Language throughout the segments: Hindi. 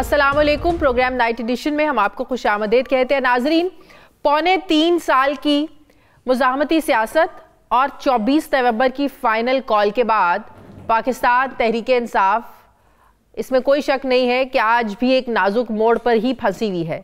अस्सलाम वालेकुम। प्रोग्राम नाइट एडिशन में हम आपको खुशामदीद कहते हैं। नाजरीन, 2.25 साल की मुज़ाहमती सियासत और 24 नवंबर की फ़ाइनल कॉल के बाद पाकिस्तान तहरीक इंसाफ, इसमें कोई शक नहीं है कि आज भी एक नाजुक मोड़ पर ही फंसी हुई है।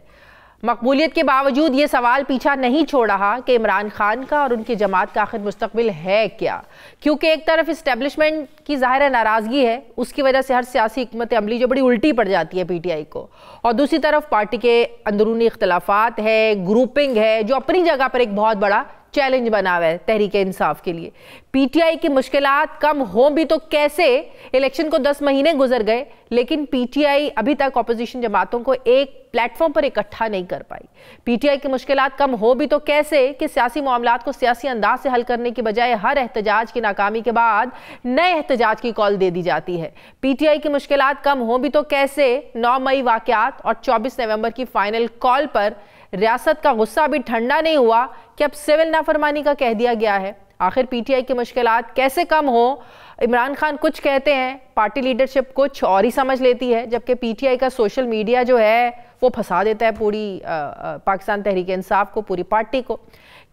मकबूलियत के बावजूद ये सवाल पीछा नहीं छोड़ रहा कि इमरान खान का और उनकी जमात का आखिर मुस्तकबिल है क्या, क्योंकि एक तरफ इस्टेब्लिशमेंट की ज़ाहिर नाराज़गी है, उसकी वजह से हर सियासी हिकमत अमली जो बड़ी उल्टी पड़ जाती है PTI को, और दूसरी तरफ पार्टी के अंदरूनी इख्तलाफात है, ग्रुपिंग है, जो अपनी जगह पर एक बहुत बड़ा चैलेंज बना हुआ है तहरीक इंसाफ के लिए। PTI की मुश्किलात कम हो भी तो कैसे, इलेक्शन को 10 महीने गुजर गए लेकिन PTI अभी तक अपोजिशन जमातों को एक प्लेटफॉर्म पर इकट्ठा नहीं कर पाई। PTI की मुश्किलात कम हो भी तो कैसे कि सियासी मामलात को सियासी अंदाज से हल करने की बजाय हर एहतजाज की नाकामी के बाद नए एहतजाज की कॉल दे दी जाती है। PTI की मुश्किलात कम हो भी तो कैसे 9 मई वाकयात और 24 नवंबर की फाइनल कॉल पर रियासत का गुस्सा भी ठंडा नहीं हुआ कि अब सिविल नाफरमानी का कह दिया गया है। आखिर PTI की मुश्किलात कैसे कम हो? इमरान खान कुछ कहते हैं, पार्टी लीडरशिप कुछ और ही समझ लेती है, जबकि PTI का सोशल मीडिया जो है वो फंसा देता है पूरी पाकिस्तान तहरीक इंसाफ को, पूरी पार्टी को।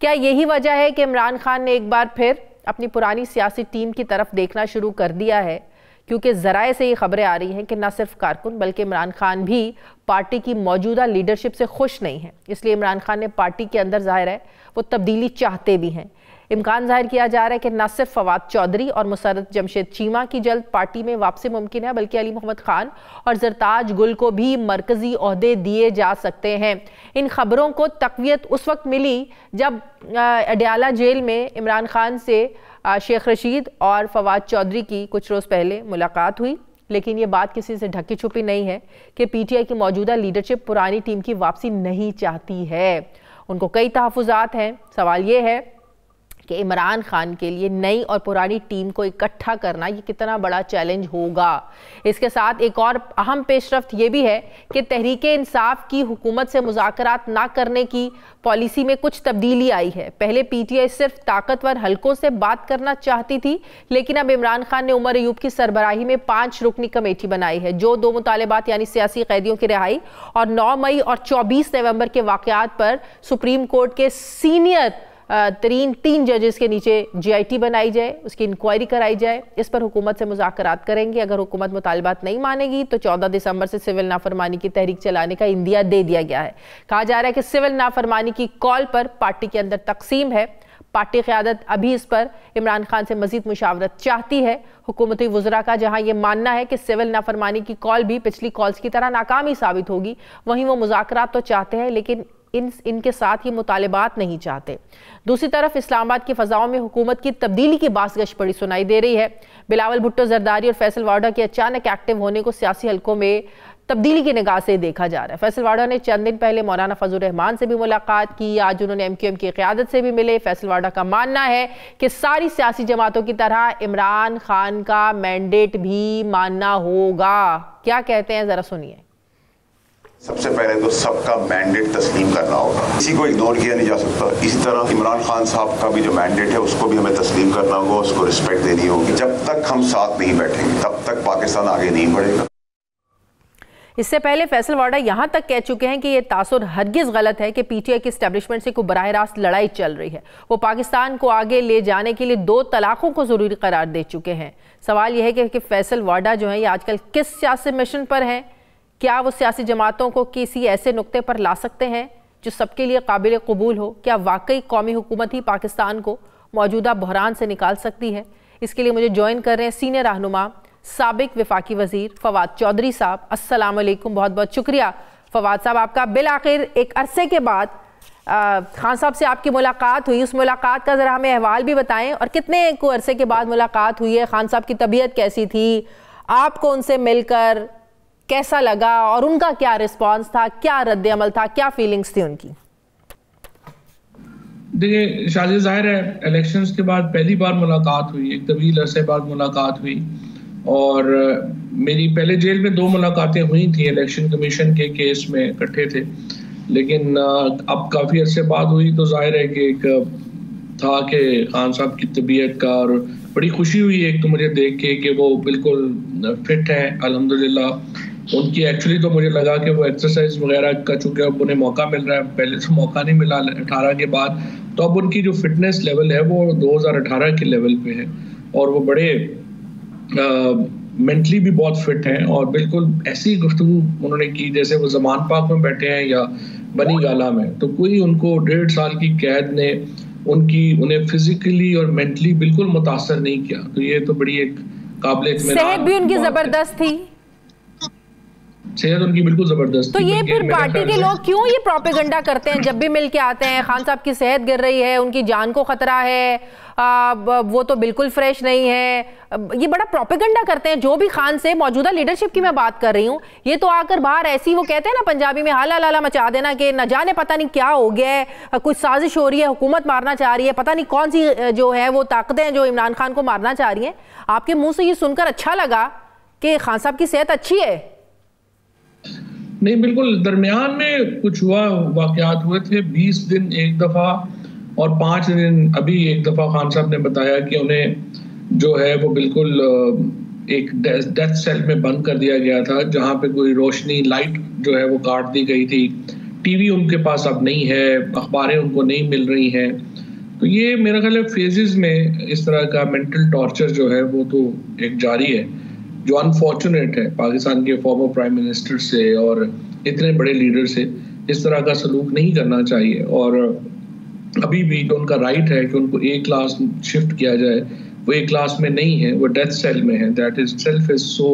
क्या यही वजह है कि इमरान खान ने एक बार फिर अपनी पुरानी सियासी टीम की तरफ देखना शुरू कर दिया है? क्योंकि ज़राए से ये खबरें आ रही हैं कि न सिर्फ कारकुन बल्कि इमरान खान भी पार्टी की मौजूदा लीडरशिप से खुश नहीं हैं। इसलिए इमरान खान ने पार्टी के अंदर ज़ाहिर है वो तब्दीली चाहते भी हैं। इम्कान ज़ाहिर किया जा रहा है कि न सिर्फ फवाद चौधरी और मुसर्रत जमशेद चीमा की जल्द पार्टी में वापसी मुमकिन है, बल्कि अली मोहम्मद खान और जरताज गुल को भी मरकजी ओहदे दिए जा सकते हैं। इन खबरों को तक़वियत उस वक्त मिली जब अडयाला जेल में इमरान खान से शेख रशीद और फवाद चौधरी की कुछ रोज़ पहले मुलाकात हुई, लेकिन ये बात किसी से ढकी छुपी नहीं है कि PTI की मौजूदा लीडरशिप पुरानी टीम की वापसी नहीं चाहती है। उनको कई तहफ़्फ़ुज़ात हैं। सवाल ये है कि इमरान खान के लिए नई और पुरानी टीम को इकट्ठा करना ये कितना बड़ा चैलेंज होगा। इसके साथ एक और अहम पेशरफ्त ये भी है कि तहरीक इंसाफ की हुकूमत से मुज़ाकरात ना करने की पॉलिसी में कुछ तब्दीली आई है। पहले PTI सिर्फ ताकतवर हलकों से बात करना चाहती थी, लेकिन अब इमरान खान ने उमर अयूब की सरबराही में 5 रुकनी कमेटी बनाई है, जो 2 मुतालिबात यानी सियासी कैदियों की रिहाई और 9 मई और 24 नवंबर के वाक़यात पर सुप्रीम कोर्ट के सीनियर तरीन 3 जजेस के नीचे GIT बनाई जाए, उसकी इंक्वायरी कराई जाए। इस पर हुकूमत से मुज़ाकरात करेंगे। अगर हुकूमत मुतालबात नहीं मानेगी तो 14 दिसंबर से सिविल नाफरमानी की तहरीक चलाने का इंदिया दे दिया गया है। कहा जा रहा है कि सिविल नाफरमानी की कॉल पर पार्टी के अंदर तकसीम है। पार्टी क़यादत अभी इस पर इमरान खान से मज़ीद मुशावरत चाहती है। हुकूमती वज़रा का जहाँ ये मानना है कि सिविल नाफरमानी की कॉल भी पिछली कॉल्स की तरह नाकामी साबित होगी, वहीं वो मुज़ाकरात तो चाहते हैं लेकिन इनके साथ ये मुतालिबात नहीं चाहते। दूसरी तरफ इस्लामाबाद की फ़ज़ाओं में हुकूमत की तब्दीली की बाज़गश बड़ी सुनाई दे रही है। बिलावल भुट्टो जरदारी और फैसल वाडा के अचानक एक्टिव होने को सियासी हलकों में तब्दीली की निगाह से देखा जा रहा है। फैसल वाडा ने चंद दिन पहले मौलाना फजल रहमान से भी मुलाकात की। आज उन्होंने MQM की क़यादत से भी मिले। फैसल वाडा का मानना है कि सारी सियासी जमातों की तरह इमरान खान का मैंडेट भी मानना होगा। क्या कहते हैं, ज़रा सुनिए। सबसे पहले तो सबका मैंडेट तस्लीम करना होगा, इसी को इग्नोर किया नहीं जा सकता। इसी तरह इमरान खान साहब का भी जो मैंडेट है उसको भी हमें तस्लीम करना होगा, उसको रिस्पेक्ट देनी होगी। जब तक हम साथ नहीं बैठेंगे तब तक पाकिस्तान आगे नहीं बढ़ेगा। इससे पहले फैसल वाडा यहाँ तक कह चुके हैं कि ये तासुर हरगिज़ गलत है कि PTI की इस्टेब्लिशमेंट से कोई बराह रास्त लड़ाई चल रही है। वो पाकिस्तान को आगे ले जाने के लिए 2 तलाक़ों को ज़रूरी करार दे चुके हैं। सवाल यह है कि फैसल वाडा जो है ये आजकल किस सियासी मिशन पर हैं? क्या वो सियासी जमातों को किसी ऐसे नुक्ते पर ला सकते हैं जो सबके लिए काबिल कबूल हो? क्या वाकई कौमी हुकूमत ही पाकिस्तान को मौजूदा बहरान से निकाल सकती है? इसके लिए मुझे ज्वाइन कर रहे हैं सीनियर रहनुमा साबिक वफाकी वज़ीर फवाद चौधरी साहब। अस्सलाम वालेकुम, बहुत बहुत शुक्रिया फवाद साहब आपका। बिल आखिर एक अरसे के बाद खान साहब से आपकी मुलाकात हुई, उस मुलाकात का ज़रा हमें अहवाल भी बताएं और कितने को अरसे के बाद मुलाकात हुई है, खान साहब की तबीयत कैसी थी, आपको उनसे मिलकर कैसा लगा और उनका क्या रिस्पांस था, क्या रद्द अमल था, क्या फीलिंग्स थी उनकी? देखिए शादी, जाहिर है इलेक्शंस के बाद पहली बार मुलाकात हुई, एक तवील अरसे बाद मुलाकात हुई और मेरी पहले जेल में 2 मुलाकातें हुई थी इलेक्शन कमीशन के केस में इकट्ठे थे, लेकिन अब काफ़ी अरसे बाद हुई तो जाहिर है कि एक था कि खान साहब की तबीयत का, और बड़ी खुशी हुई एक तो मुझे देख के कि वो बिल्कुल फिट हैं अल्हम्दुलिल्लाह, उनकी एक्चुअली तो मुझे लगा कि वो एक्सरसाइज वगैरह का चूंकि अब उन्हें मौका मिल रहा है, पहले तो मौका नहीं मिला 18 के बाद, तो अब उनकी जो फिटनेस लेवल है वो 2018 के लेवल पे है और वो बड़े मेंटली भी बहुत फिट हैं और बिल्कुल ऐसी गुफ्तगू उन्होंने की जैसे वो जमान पाक में बैठे हैं या बनी गाला में। तो कोई उनको 1.5 साल की कैद ने उन्हें फिजिकली और मेंटली बिल्कुल मुतासर नहीं किया। तो ये तो बड़ी एक काबिल इत्मीनान सेहत भी उनकी जबरदस्त थी, सेहत उनकी बिल्कुल जबरदस्त। तो ये फिर पार्टी के लोग क्यों ये प्रोपेगेंडा करते हैं जब भी मिल के आते हैं, खान साहब की सेहत गिर रही है, उनकी जान को खतरा है, वो तो बिल्कुल फ्रेश नहीं है, ये बड़ा प्रोपेगेंडा करते हैं। जो भी खान से मौजूदा लीडरशिप की मैं बात कर रही हूँ, ये तो आकर बाहर ऐसी, वो कहते हैं ना पंजाबी में, हाला लाला मचा देना कि न जाने पता नहीं क्या हो गया है, कुछ साजिश हो रही है, हुकूमत मारना चाह रही है, पता नहीं कौन सी जो है वो ताकतें जो इमरान खान को मारना चाह रही हैं। आपके मुंह से ये सुनकर अच्छा लगा कि खान साहब की सेहत अच्छी है। नहीं, बिल्कुल दरमियान में कुछ वाकयात हुए थे, 20 दिन एक दफा और 5 दिन अभी एक दफा खान साहब ने बताया कि उन्हें जो है वो बिल्कुल एक डेथ सेल में बंद कर दिया गया था जहां पे कोई रोशनी लाइट जो है वो काट दी गई थी, टीवी उनके पास अब नहीं है, अखबारें उनको नहीं मिल रही हैं। तो ये मेरा ख्याल है फेजेस में इस तरह का मेंटल टॉर्चर जो है वो तो एक जारी है, जो अनफॉर्चुनेट है। पाकिस्तान के फॉर्मर प्राइम मिनिस्टर से और इतने बड़े लीडर से इस तरह का सलूक नहीं करना चाहिए और अभी भी तो उनका राइट है कि उनको एक क्लास शिफ्ट किया जाए, वो एक क्लास में नहीं है, वो डेथ सेल में है। That is self is so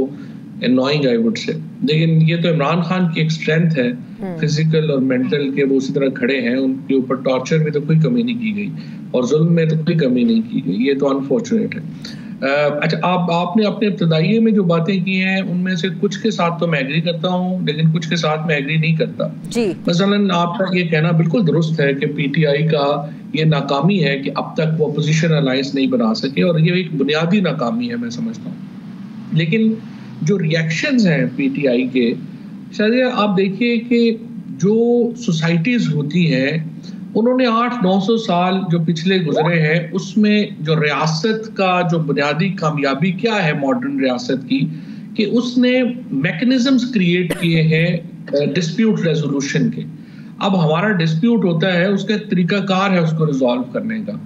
annoying I would say. लेकिन ये तो इमरान खान की एक स्ट्रेंथ है फिजिकल और मेंटल के, वो उसी तरह खड़े हैं, उनके ऊपर टॉर्चर में तो कोई कमी नहीं की गई और जुल्म में तो कोई कमी नहीं की गई। ये तो अनफॉर्चुनेट है। अच्छा, आपने अपने इब्तदाई में जो बातें की हैं उनमें से कुछ के साथ तो मैं एग्री करता हूँ, लेकिन कुछ के साथ मैं एग्री नहीं करता जी। मसलन आपका ये कहना बिल्कुल दुरुस्त है कि पीटीआई का ये नाकामी है कि अब तक वो अपोजिशन अलायंस नहीं बना सके और ये एक बुनियादी नाकामी है मैं समझता हूँ। लेकिन जो रिएक्शंस हैं पीटीआई के, शायद आप देखिए कि जो सोसाइटीज होती हैं उन्होंने 800-900 साल जो पिछले गुजरे हैं उसमें जो रियासत का जो बुनियादी कामयाबी क्या है मॉडर्न रियासत की, कि उसने मैकेनिज्म्स क्रिएट किए हैं डिस्प्यूट रेजोल्यूशन के। अब हमारा डिस्प्यूट होता है, उसका तरीकाकार है उसको रिजॉल्व करने का।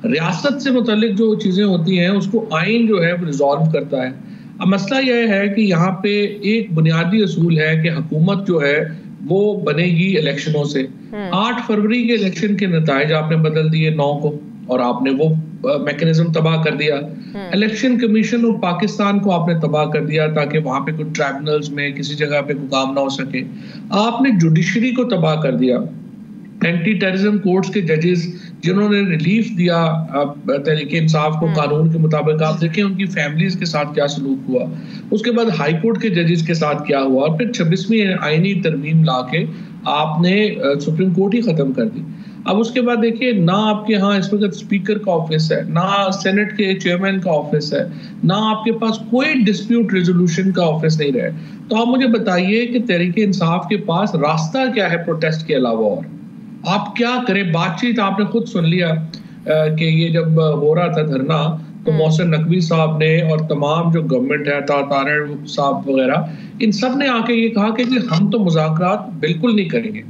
रियासत से मुतालिक जो चीजें होती हैं उसको आइन जो है वो रिजॉल्व करता है। अब मसला यह है कि यहाँ पे एक बुनियादी असूल है कि हुकूमत जो है वो बनेगी इलेक्शनों से। 8 फरवरी के इलेक्शन के नताइज आपने बदल दिए 9 को और आपने वो मैकेनिज्म तबाह कर दिया। इलेक्शन कमीशन ऑफ पाकिस्तान को आपने तबाह कर दिया ताकि वहां पे कुछ ट्राइब्यूनल्स में किसी जगह पे कोई काम ना हो सके। आपने जुडिशरी को तबाह कर दिया। एंटी टेररिज्म कोर्ट्स के जजेस जिन्होंने रिलीफ दिया तहरीक इंसाफ को कानून के मुताबिक, आप देखें उनकी फैमिलीज के साथ क्या सलूक हुआ। उसके बाद हाई कोर्ट के जजेस के साथ क्या हुआ और फिर 26वीं आईनी तरमीम लाके आपने सुप्रीम कोर्ट ही खत्म कर दी। अब उसके बाद देखिए ना आपके यहाँ इस वक्त स्पीकर का ऑफिस है, ना सेनेट के चेयरमैन का ऑफिस है, ना आपके पास कोई डिस्प्यूट रेजोल्यूशन का ऑफिस नहीं रहे। तो आप मुझे बताइए कि तहरीक इंसाफ के पास रास्ता क्या है प्रोटेस्ट के अलावा, और आप क्या करें? बातचीत आपने खुद सुन लिया कि ये जब हो रहा था धरना तो मोहसिन नकवी साहब ने और तमाम जो गवर्नमेंट है, तारिर साहब वगैरह, इन सब ने आके ये कहा कि हम तो मुज़ाकरात बिल्कुल नहीं करेंगे।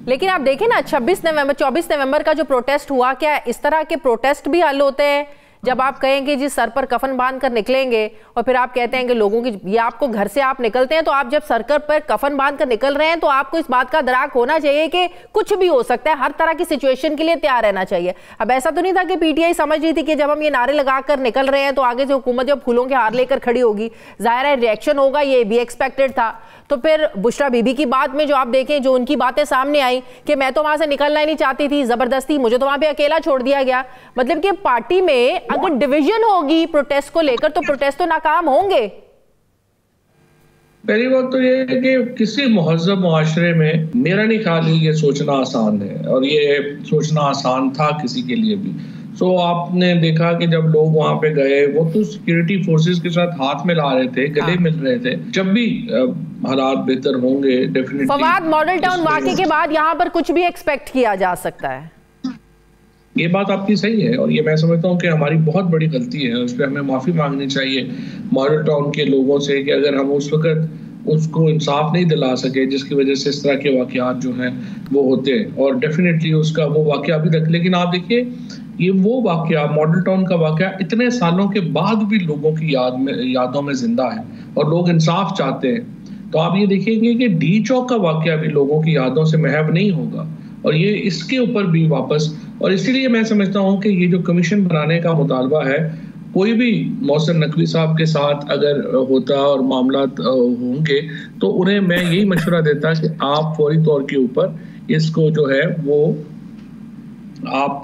लेकिन आप देखें ना 24 नवंबर का जो प्रोटेस्ट हुआ, क्या इस तरह के प्रोटेस्ट भी हल होते हैं जब आप कहेंगे जी सर पर कफन बांध कर निकलेंगे और फिर आप कहते हैं कि लोगों की, ये आपको घर से आप निकलते हैं तो आप जब सर पर कफन बांध कर निकल रहे हैं तो आपको इस बात का दराक होना चाहिए कि कुछ भी हो सकता है, हर तरह की सिचुएशन के लिए तैयार रहना चाहिए। अब ऐसा तो नहीं था कि पीटीआई समझ रही थी कि जब हम ये नारे लगाकर निकल रहे हैं तो आगे से हुकूमत जब फूलों के हार लेकर खड़ी होगी, जाहिर है रिएक्शन होगा, ये भी एक्सपेक्टेड था। तो फिर बुशरा बीबी की बात में जो आप देखें, जो उनकी बातें सामने आई कि मैं तो वहां से निकलना ही नहीं चाहती थी, जबरदस्ती मुझे तो वहां पे अकेला छोड़ दिया गया। मतलब कि पार्टी में अगर डिवीजन होगी प्रोटेस्ट को लेकर तो प्रोटेस्ट तो नाकाम होंगे। पहली बात तो ये है कि किसी मुहज़्ज़ब मुआशरे में मेरा नहीं ख्याल ये सोचना आसान है, और ये सोचना आसान था किसी के लिए भी। सो आपने देखा कि जब लोग वहां पे गए वो तो सिक्योरिटी फोर्सेस के साथ हाथ मिला रहे थे, गले मिल रहे थे। जब भी हालात बेहतर होंगे डेफिनेटली। फवाद, मॉडल टाउन वाक़े के बाद यहाँ पर कुछ भी एक्सपेक्ट किया जा सकता है। ये बात आपकी सही है और ये मैं समझता हूँ कि हमारी बहुत बड़ी गलती है, उस पर हमें माफ़ी मांगनी चाहिए मॉडल टाउन के लोगों से कि अगर हम उस वक्त उसको इंसाफ नहीं दिला सके, जिसकी वजह से इस तरह के वाक़यात जो हैं वो होते हैं। और डेफिनेटली उसका वो वाक़या अभी तक, लेकिन आप देखिए ये वो वाक़या, मॉडल टाउन का वाक़या इतने सालों के बाद भी लोगों की यादों में जिंदा है और लोग इंसाफ चाहते हैं। तो आप ये देखेंगे कि डी चौक का वाक़या भी लोगों की यादों से महव नहीं होगा, और ये इसके ऊपर भी वापस, और इसीलिए मैं समझता हूँ कि ये जो कमीशन बनाने का मुतालबा है, कोई भी मोहसिन नकवी साहब के साथ अगर होता और मामला होंगे तो उन्हें मैं यही मशवरा देता कि आप फौरी तौर के ऊपर इसको जो है वो आप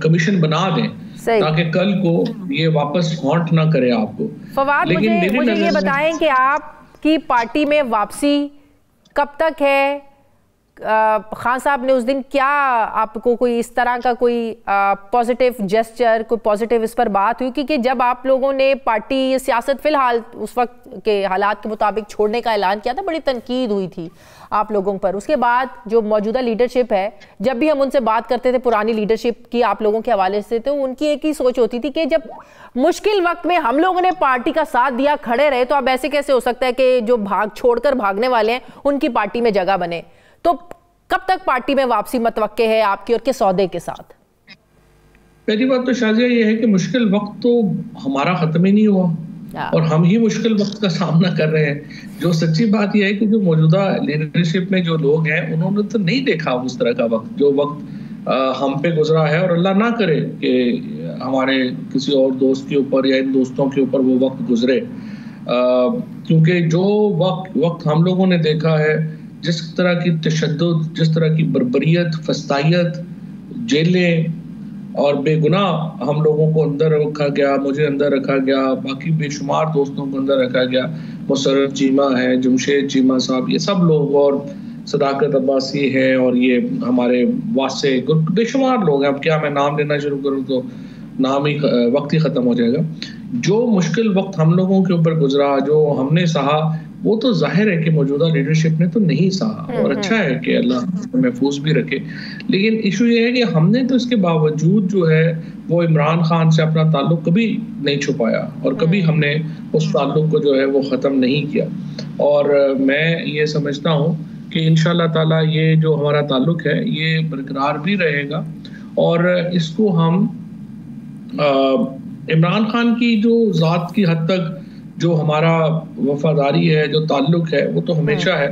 कमीशन बना दें, ताकि कल को ये वापस हॉन्ट ना करे आपको। फवाद, मुझे ये बताएं कि आपकी पार्टी में वापसी कब तक है? खान साहब ने उस दिन क्या आपको कोई इस तरह का कोई पॉजिटिव जेस्चर, कोई पॉजिटिव इस पर बात हुई? क्योंकि जब आप लोगों ने पार्टी सियासत फिलहाल उस वक्त के हालात के मुताबिक छोड़ने का ऐलान किया था, बड़ी तनकीद हुई थी आप लोगों पर। उसके बाद जो मौजूदा लीडरशिप है, जब भी हम उनसे बात करते थे पुरानी लीडरशिप की आप लोगों के हवाले से, तो उनकी एक ही सोच होती थी कि जब मुश्किल वक्त में हम लोगों ने पार्टी का साथ दिया, खड़े रहे, तो अब ऐसे कैसे हो सकता है कि जो छोड़कर भागने वाले हैं उनकी पार्टी में जगह बने? तो कब तक पार्टी में वापसी मतवक्के है आपकी और के सौदे के साथ? पहली बात तो शाजिया ये है कि मुश्किल वक्त तो हमारा खत्म ही नहीं हुआ और हम ही मुश्किल वक्त का सामना कर रहे हैं। जो सच्ची बात यह है कि जो मौजूदा लीडरशिप में जो लोग हैं उन्होंने तो नहीं देखा उस तरह का वक्त, जो वक्त हम पे गुजरा है, और अल्लाह ना करे कि हमारे किसी और दोस्त के ऊपर या इन दोस्तों के ऊपर वो वक्त गुजरे, क्योंकि जो वक्त हम लोगों ने देखा है, जिस तरह की तशद्दुद, जिस तरह की बर्बरियत, फस्तायत, जेलें और बेगुनाह हम लोगों को अंदर रखा गया, मुझे अंदर रखा गया, बाकी बेशुमार दोस्तों को अंदर रखा गया, मुशर्रफ चीमा है, जमशेद चीमा साहब, ये सब लोग, और सदाकत अब्बासी है, और ये हमारे वासे बेशुमार लोग हैं। अब क्या मैं नाम लेना शुरू करूँ तो नाम ही वक्त ही ख़त्म हो जाएगा। जो मुश्किल वक्त हम लोगों के ऊपर गुजरा, जो हमने सहा, वो तो जाहिर है कि मौजूदा लीडरशिप ने तो नहीं सहा, और अच्छा है कि अल्लाह महफूज भी रखे। लेकिन इशू ये है कि हमने तो इसके बावजूद जो है वो इमरान खान से अपना ताल्लुक कभी नहीं छुपाया, और कभी हमने उस ताल्लुक को जो है वो ख़त्म नहीं किया। और मैं ये समझता हूँ कि इंशाअल्लाह ताला ये जो हमारा ताल्लुक है ये बरकरार भी रहेगा, और इसको हम इमरान खान की जो ज़ात की हद तक जो हमारा वफादारी है, जो ताल्लुक है, वो तो हमेशा है।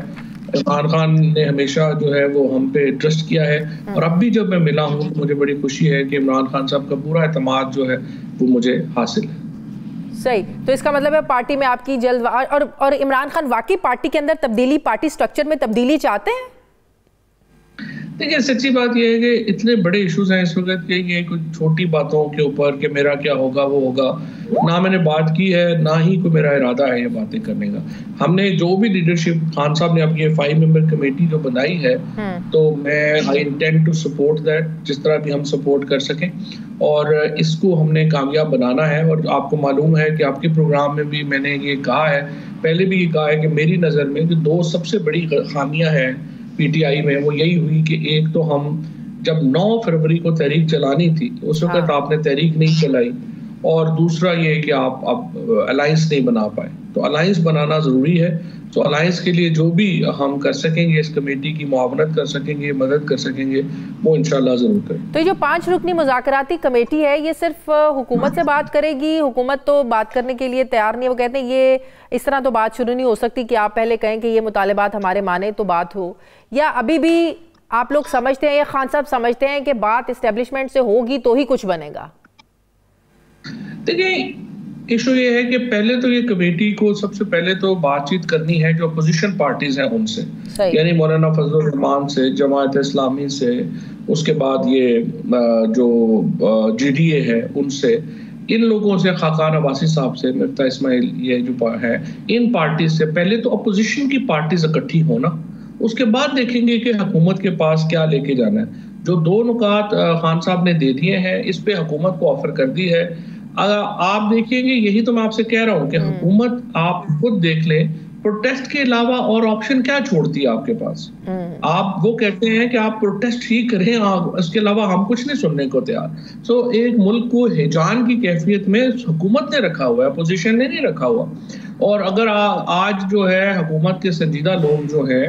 इमरान खान ने हमेशा जो है वो हम पे ट्रस्ट किया है, और अब भी जब मैं मिला हूँ तो मुझे बड़ी खुशी है कि इमरान खान साहब का पूरा एतमाद जो है वो मुझे हासिल है। सही, तो इसका मतलब है पार्टी में आपकी जल्द, और इमरान खान वाकई पार्टी के अंदर तब्दीली, पार्टी स्ट्रक्चर में तब्दीली चाहते हैं? देखिए, सच्ची बात यह है कि इतने बड़े इश्यूज हैं इस वक्त कि ये कुछ छोटी बातों के ऊपर कि मेरा क्या होगा वो होगा, ना मैंने बात की है, ना ही कोई मेरा इरादा है ये बातें करने का। हमने जो भी लीडरशिप, खान साहब ने अपनी 5 मेंबर कमेटी जो बनाई है, तो मैं I intend to support that, जिस तरह भी हम सपोर्ट कर सकें, और इसको हमने कामयाब बनाना है। और आपको मालूम है कि आपके प्रोग्राम में भी मैंने ये कहा है, पहले भी ये कहा है कि मेरी नज़र में जो 2 सबसे बड़ी खामियां हैं पीटीआई में, वो यही हुई कि एक तो हम जब 9 फरवरी को तहरीक चलानी थी उस वक्त आपने तहरीक नहीं चलाई, और दूसरा ये कि आप अलायंस नहीं बना पाए। तो अलायंस बनाना ज़रूरी है। तो अलायंस के लिए जो भी हम कर सकेंगे, इस कमेटी की मुआवनत कर सकेंगे, मदद कर सकेंगे, वो इंशाल्लाह ज़रूर करें। तो ये जो 5 रुकनी मुज़ाकराती कमेटी है, ये सिर्फ हुकूमत से बात करेगी? हुकूमत तो बात करने के लिए तैयार नहीं है। वो कहते हैं ये इस तरह तो बात शुरू नहीं हो सकती कि आप पहले कहें कि ये मुतालिबात हमारे माने तो बात हो, या अभी भी आप लोग समझते हैं या खान साहब समझते हैं कि बात इस्टेब्लिशमेंट से होगी तो ही कुछ बनेगा? देखिए, इशू ये है कि पहले तो ये कमेटी को सबसे पहले तो बातचीत करनी है जो अपोजिशन पार्टीज हैं उनसे, यानी मौलाना फजलुर रहमान से, जमात इस्लामी से, उसके बाद ये जो जीडीए है उनसे, इन लोगों से, खाकान अब्बासी साहब से, मिफ्ता इस्माइल, ये जो है, इन पार्टीज से पहले तो अपोजिशन की पार्टीज इकट्ठी होना, उसके बाद देखेंगे कि हुकूमत के पास क्या लेके जाना है। जो 2 नुकात खान साहब ने दे दिए हैं, इस पे हुकूमत को ऑफर कर दी है। आप देखेंगे, यही तो मैं आपसे कह रहा हूँ कि हुकूमत, आप खुद देख लें, प्रोटेस्ट के अलावा और ऑप्शन क्या छोड़ती है आपके पास? आप वो कहते हैं कि आप प्रोटेस्ट ही करें, उसके अलावा हम कुछ नहीं सुनने को तैयार। एक मुल्क को हिजान की कैफियत में हुकूमत ने रखा हुआ है, अपोजिशन ने नहीं रखा हुआ। और अगर आज जो है हुकूमत के संजीदा लोग जो है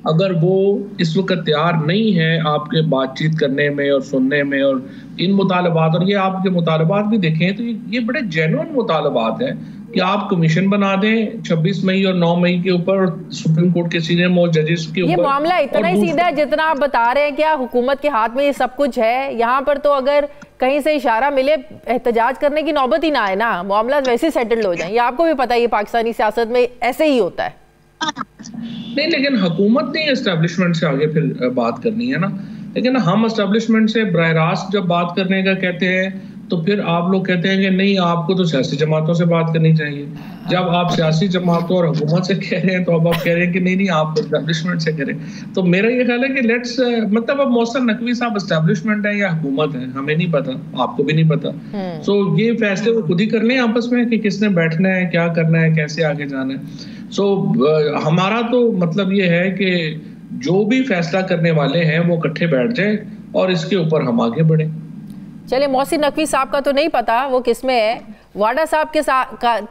अगर वो इस वक्त तैयार नहीं है आपके बातचीत करने में और सुनने में और इन मुतालबात, और ये आपके मुतालबात भी देखें तो ये बड़े जेन्युइन मुतालबात हैं कि आप कमीशन बना दें 26 मई और 9 मई के ऊपर सुप्रीम कोर्ट के सीनियर मोस्ट जजेस के ऊपर। ये मामला इतना ही सीधा है जितना आप बता रहे हैं, क्या हुकूमत के हाथ में ये सब कुछ है? यहाँ पर तो अगर कहीं से इशारा मिले एहतजाज करने की नौबत ही ना आए ना, मामला वैसे ही सेटल्ड हो जाए। ये आपको भी पता है, ये पाकिस्तानी सियासत में ऐसे ही होता है। नहीं, लेकिन हुकूमत ने एस्टेब्लिशमेंट से आगे फिर बात करनी है ना, लेकिन हम एस्टेब्लिशमेंट से बराह रास्त जब बात करने का कहते हैं तो फिर आप लोग कहते हैं कि नहीं आपको तो सियासी जमातों से बात करनी चाहिए। जब आप सियासी जमातों और हुकूमत से कह रहे हैं तो अब आप कह रहे हैं कि नहीं आप एस्टेब्लिशमेंट से करें। तो मेरा ये ख्याल है कि लेट्स मतलब अब मोहसिन नकवी साहब एस्टेब्लिशमेंट है या हुकूमत है हमें नहीं पता, आपको भी नहीं पता। सो ये फैसले वो खुद ही कर लें आपस में कि किसने बैठना है, क्या करना है, कैसे आगे जाना है। सो हमारा तो मतलब ये है कि जो भी फैसला करने वाले हैं वो इकट्ठे बैठ जाए और इसके ऊपर हम आगे बढ़े। चलिए, मोहसिन नकवी साहब का तो नहीं पता वो किस में है, वाडा साहब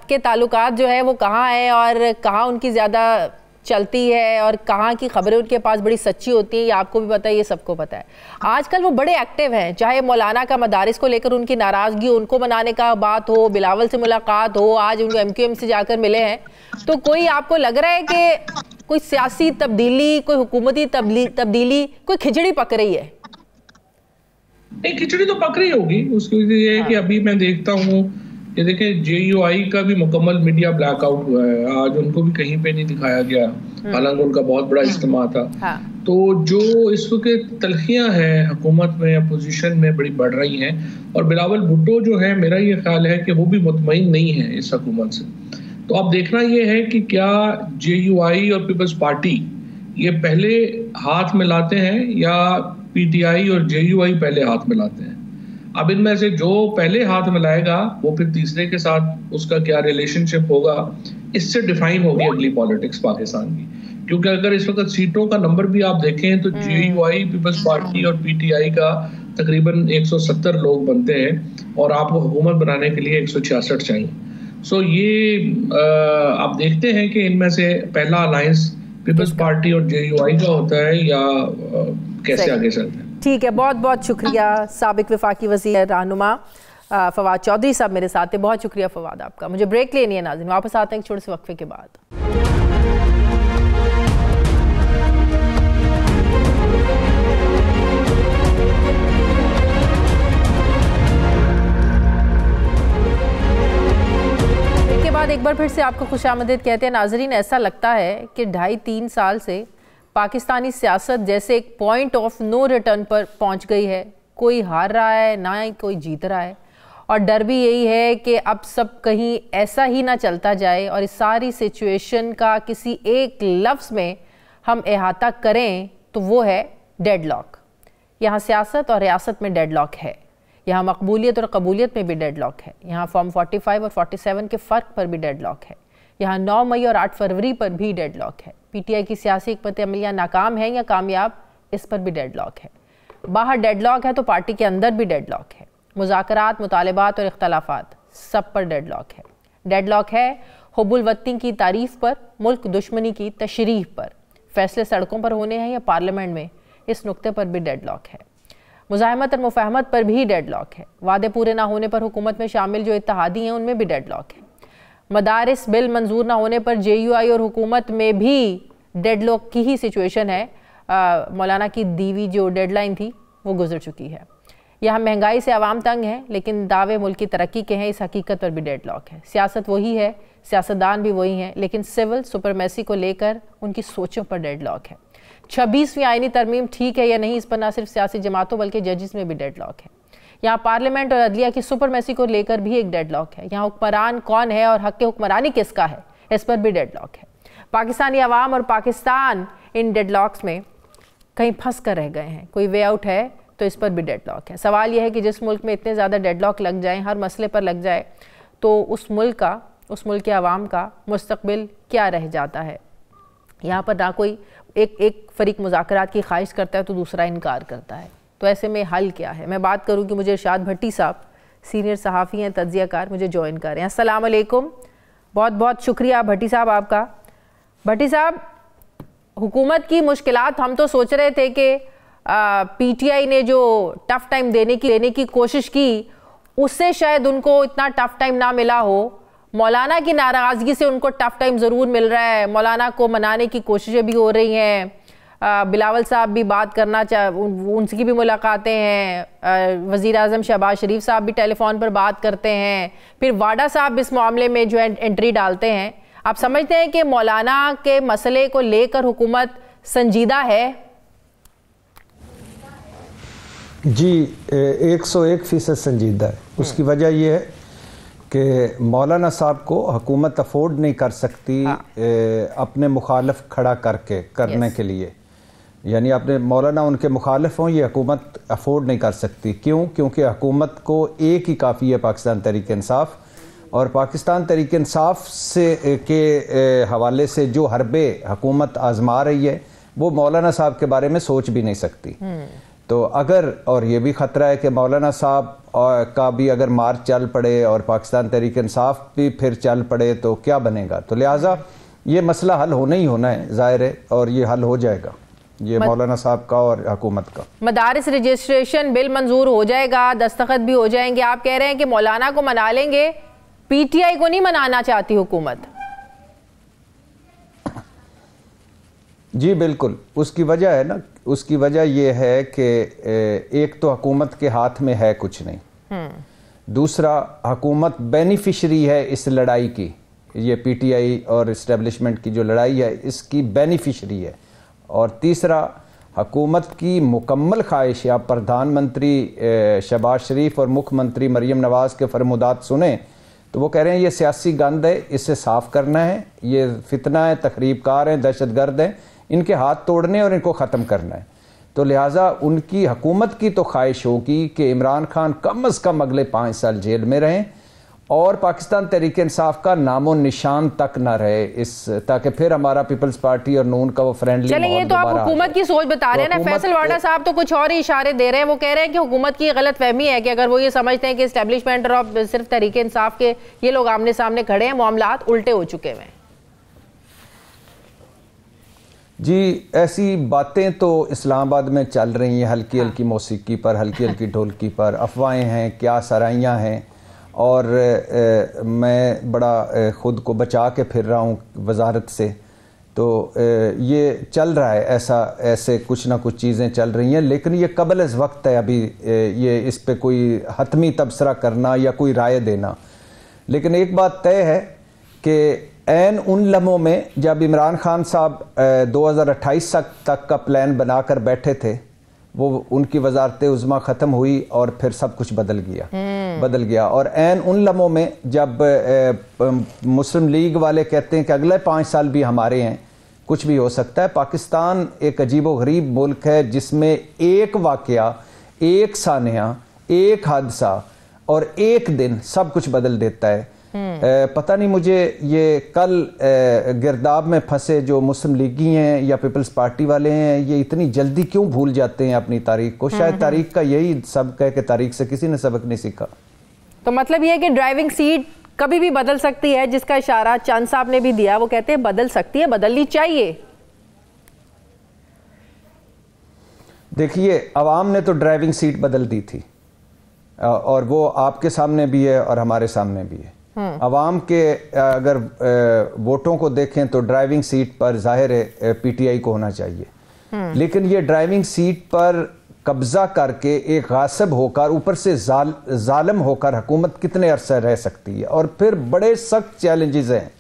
के ताल्लुकात जो है वो कहाँ है और कहाँ उनकी ज़्यादा चलती है और कहाँ की खबरें उनके पास बड़ी सच्ची होती हैं, ये आपको भी पता है, ये सबको पता है। आजकल वो बड़े एक्टिव हैं, चाहे मौलाना का मदारिस को लेकर उनकी नाराज़गी, उनको मनाने का बात हो, बिलावल से मुलाकात हो, आज उनको MQM से जाकर मिले हैं। तो कोई आपको लग रहा है कि कोई सियासी तब्दीली, कोई हुकूमती तब्दीली, कोई खिचड़ी पक रही है? नहीं, खिचड़ी तो पक रही होगी। उसकी वजह ये है कि अभी मैं देखता हूँ कि देखें JUI का भी मुकम्मल मीडिया ब्लैकआउट हुआ है, आज उनको भी कहीं पे नहीं दिखाया गया, हालांकि उनका बहुत बड़ा इज्तिमा था। तो जो इस वक्त तलखियां हैं हुकूमत में, अपोजिशन में बड़ी बढ़ रही हैं, और बिलावल भुट्टो जो है मेरा ये ख्याल है कि वो भी मुतमईन नहीं है इस हुकूमत से। तो अब देखना ये है कि क्या JUI और पीपल्स पार्टी ये पहले हाथ मिलाते हैं या PTI और JUI पहले हाथ मिलाते हैं। अब इनमें से जो पहले हाथ मिलाएगा वो फिर तीसरे के साथ उसका क्या रिलेशनशिप होगा, इससे डिफाइन होगी अगली पॉलिटिक्स पाकिस्तान की। क्योंकि अगर इस वक्त सीटों का नंबर भी आप देखें तो JUI, पीपल्स पार्टी और PTI का तकरीबन 170 लोग बनते हैं और आपको हुकूमत बनाने के लिए 166 चाहिए। सो ये आप देखते हैं कि इनमें से पहला अलायंस पीपल्स पार्टी और JUI का होता है या कैसे आगे चलते हैं। ठीक है, बहुत बहुत शुक्रिया साबिक वफाकी वज़ीर रहनुमा फवाद चौधरी साहब मेरे साथ थे। बहुत शुक्रिया फवाद आपका। मुझे ब्रेक लेनी है नाज़रीन, वापस आते हैं एक छोटे से वक्फे के बाद। बाद एक बार फिर से आपको खुशामदीद कहते हैं नाजरीन। ऐसा लगता है कि 2.5-3 साल से पाकिस्तानी सियासत जैसे एक पॉइंट ऑफ नो रिटर्न पर पहुंच गई है। कोई हार रहा है ना ही कोई जीत रहा है, और डर भी यही है कि अब सब कहीं ऐसा ही ना चलता जाए और इस सारी सिचुएशन का किसी एक लफ्ज़ में हम अहाता करें तो वो है डेडलॉक। यहाँ सियासत और रियासत में डेडलॉक है, यहाँ मकबूलियत और कबूलियत में भी डेडलॉक है, यहाँ फॉर्म 45 और 47 के फ़र्क पर भी डेडलॉक है, यहाँ 9 मई और 8 फरवरी पर भी डेडलॉक है। PTI की सियासी हिकमत अमलियाँ नाकाम है या कामयाब, इस पर भी डेडलॉक है। बाहर डेडलॉक है तो पार्टी के अंदर भी डेडलॉक है। मुज़ाकरात, मुतालबात और इख्तलाफात सब पर डेडलॉक है। डेडलॉक है हुब्बुल वतनी की तारीफ़ पर, मुल्क दुश्मनी की तशरीह पर, फैसले सड़कों पर होने हैं या पार्लियामेंट में, इस नुक्ते पर भी डेडलॉक है। मुज़ाहमत और मुफाहमत पर भी डेडलॉक है। वादे पूरे ना होने पर हुकूमत में शामिल जो इत्तेहादी हैं उनमें भी डेडलॉक है। मदारिस बिल मंजूर ना होने पर JUI और हुकूमत में भी डेडलॉक की ही सिचुएशन है। मौलाना की दीवी जो डेडलाइन थी वो गुजर चुकी है। यहाँ महंगाई से आवाम तंग है लेकिन दावे मुल्क की तरक्की के हैं, इस हकीकत पर भी डेडलॉक है। सियासत वही है, सियासतदान भी वही हैं, लेकिन सिविल सुपरमेसी को लेकर उनकी सोचों पर डेडलॉक है। 26वीं आईनी तरमीम ठीक है या नहीं, इस पर ना सिर्फ सियासी जमातों बल्कि जजेस में भी डेडलॉक है। यहाँ पार्लियामेंट और अदलिया की सुपरमेसी को लेकर भी एक डेडलॉक है। यहाँ हुक्मरान कौन है और हक हुक्मरानी किसका है, इस पर भी डेडलॉक है। पाकिस्तानी अवाम और पाकिस्तान इन डेडलॉक्स में कहीं फंस कर रह गए हैं। कोई वे आउट है तो इस पर भी डेडलॉक है। सवाल यह है कि जिस मुल्क में इतने ज़्यादा डेडलॉक लग जाएँ, हर मसले पर लग जाए, तो उस मुल्क के अवाम का मुस्तकबिल क्या रह जाता है। यहाँ पर ना कोई एक फरीक मुज़ाकरात की ख्वाहिश करता है तो दूसरा इनकार करता है। तो ऐसे में हल क्या है? मैं बात करूँ कि मुझे इरशाद भट्टी साहब सीनियर सहाफ़ी हैं, तज्ज़ियाकार, मुझे ज्वाइन कर रहे हैं। अस्सलाम वालेकुम बहुत बहुत शुक्रिया भट्टी साहब आपका। भट्टी साहब, हुकूमत की मुश्किलात, हम तो सोच रहे थे कि पीटीआई ने जो टफ टाइम देने की कोशिश की उससे शायद उनको इतना टफ टाइम ना मिला हो। मौलाना की नाराज़गी से उनको टफ टाइम ज़रूर मिल रहा है, मौलाना को मनाने की कोशिशें भी हो रही हैं। बिलावल साहब भी बात करना उनकी भी मुलाकातें हैं, वज़ीर आज़म शहबाज शरीफ साहब भी टेलीफोन पर बात करते हैं, फिर वाडा साहब इस मामले में जो एंट्री डालते हैं। आप समझते हैं कि मौलाना के मसले को लेकर हुकूमत संजीदा है? जी 101% संजीदा है। उसकी वजह यह है कि मौलाना साहब को हुकूमत अफोर्ड नहीं कर सकती अपने मुखालिफ खड़ा करने के लिए, यानी अपने मौलाना उनके मुखालिफ हों, ये हुकूमत अफोर्ड नहीं कर सकती। क्यों? क्योंकि हुकूमत को एक ही काफ़ी है, पाकिस्तान तहरीक इंसाफ, और पाकिस्तान तहरीक इंसाफ से के हवाले से जो हरबे हुकूमत आजमा रही है वो मौलाना साहब के बारे में सोच भी नहीं सकती। तो अगर, और ये भी ख़तरा है कि मौलाना साहब का भी अगर मार्च चल पड़े और पाकिस्तान तहरीक इंसाफ भी फिर चल पड़े तो क्या बनेगा। तो लिहाजा ये मसला हल होना ही होना है, ज़ाहिर है, और ये हल हो जाएगा, ये मौलाना साहब का और हुकूमत का। मदारिस रजिस्ट्रेशन बिल मंजूर हो जाएगा, दस्तखत भी हो जाएंगे। आप कह रहे हैं कि मौलाना को मना लेंगे, पीटीआई को नहीं मनाना चाहती हुकूमत? जी बिल्कुल, उसकी वजह है ना, उसकी वजह यह है कि एक तो हुकूमत के हाथ में है कुछ नहीं, दूसरा हुकूमत बेनिफिशरी है इस लड़ाई की, ये पीटीआई और इस्टेब्लिशमेंट की जो लड़ाई है इसकी बेनिफिशरी है, और तीसरा हुकूमत की मुकम्मल ख्वाहिश है। आप प्रधानमंत्री शहबाज शरीफ और मुख्यमंत्री मरीम नवाज़ के फरमुदात सुने तो वो कह रहे हैं ये सियासी गंद है, इससे साफ़ करना है, ये फितना है, तखरीबकार हैं, दहशतगर्द हैं, इनके हाथ तोड़ने और इनको ख़त्म करना है। तो लिहाजा उनकी हुकूमत की तो ख्वाहिश होगी कि इमरान खान कम अज़ कम अगले 5 साल जेल में रहें और पाकिस्तान तहरीक इंसाफ का नामो निशान तक ना रहे, इस ताकि फिर हमारा पीपल्स पार्टी और नून का वो फ्रेंडली। चले, ये तो आप हुकूमत की सोच बता रहे हैं ना। फैसल वाडा साहब तो कुछ और ही इशारे दे रहे हैं। वो कह रहे हैं कि हुकूमत की गलत फहमी है कि अगर वो ये समझते हैं कि इस्टेब्लिशमेंट और सिर्फ तहरीक इंसाफ के ये लोग आमने सामने खड़े हैं, मामलात उल्टे हो चुके हैं। जी ऐसी बातें तो इस्लामाबाद में चल रही हैं, हल्की हल्की मौसीकी पर, हल्की हल्की ढोलकी पर, अफवाहें हैं, क्या सराइयाँ हैं, और मैं बड़ा ख़ुद को बचा के फिर रहा हूँ वजारत से। तो ये चल रहा है, ऐसे कुछ ना कुछ चीज़ें चल रही हैं, लेकिन ये कबल इस वक्त है अभी ये इस पे कोई हतमी तबसरा करना या कोई राय देना। लेकिन एक बात तय है कि ऐन उन लम्हों में जब इमरान खान साहब 2028 तक का प्लान बनाकर बैठे थे, वो उनकी वजारत उज़्मा ख़त्म हुई और फिर सब कुछ बदल गया। और ऐन उन लम्हों में जब मुस्लिम लीग वाले कहते हैं कि अगले 5 साल भी हमारे हैं, कुछ भी हो सकता है। पाकिस्तान एक अजीबो गरीब मुल्क है जिसमें एक वाक़या, एक सानिया, एक हादसा और एक दिन सब कुछ बदल देता है। पता नहीं मुझे ये कल गिरदाब में फंसे जो मुस्लिम लीगी हैं या पीपल्स पार्टी वाले हैं, ये इतनी जल्दी क्यों भूल जाते हैं अपनी तारीख को। शायद तारीख का यही सबक है कि तारीख से किसी ने सबक नहीं सीखा। तो मतलब ये है कि ड्राइविंग सीट कभी भी बदल सकती है, जिसका इशारा चंद साहब ने भी दिया। वो कहते हैं बदल सकती है, बदलनी चाहिए। देखिए, अवाम ने तो ड्राइविंग सीट बदल दी थी और वो आपके सामने भी है और हमारे सामने भी है। अवाम के अगर वोटों को देखें तो ड्राइविंग सीट पर जाहिर है पीटीआई को होना चाहिए, लेकिन ये ड्राइविंग सीट पर कब्जा करके एक गासिब होकर, ऊपर से जालिम होकर हुकूमत कितने अरसे रह सकती है। और फिर बड़े सख्त चैलेंजेस हैं।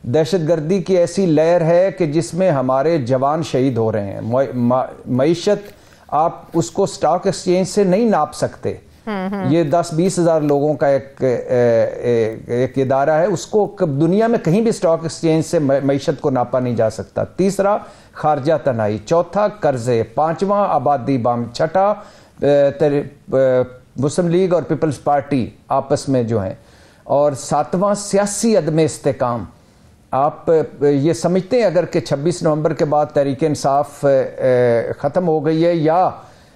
दहशतगर्दी की ऐसी लहर है कि जिसमें हमारे जवान शहीद हो रहे हैं। मईशत आप उसको स्टॉक एक्सचेंज से नहीं नाप सकते। ये 10-20 हज़ार लोगों का एक इदारा है, उसको दुनिया में कहीं भी स्टॉक एक्सचेंज से मईशत को नापा नहीं जा सकता। तीसरा खारजा तनाई, चौथा कर्जे, पांचवा आबादी बम, छठा मुस्लिम लीग और पीपल्स पार्टी आपस में जो हैं, और सातवां सियासी अदम इस्तेकाम। आप ये समझते हैं अगर कि 26 नवंबर के बाद तहरीक इंसाफ ख़त्म हो गई है या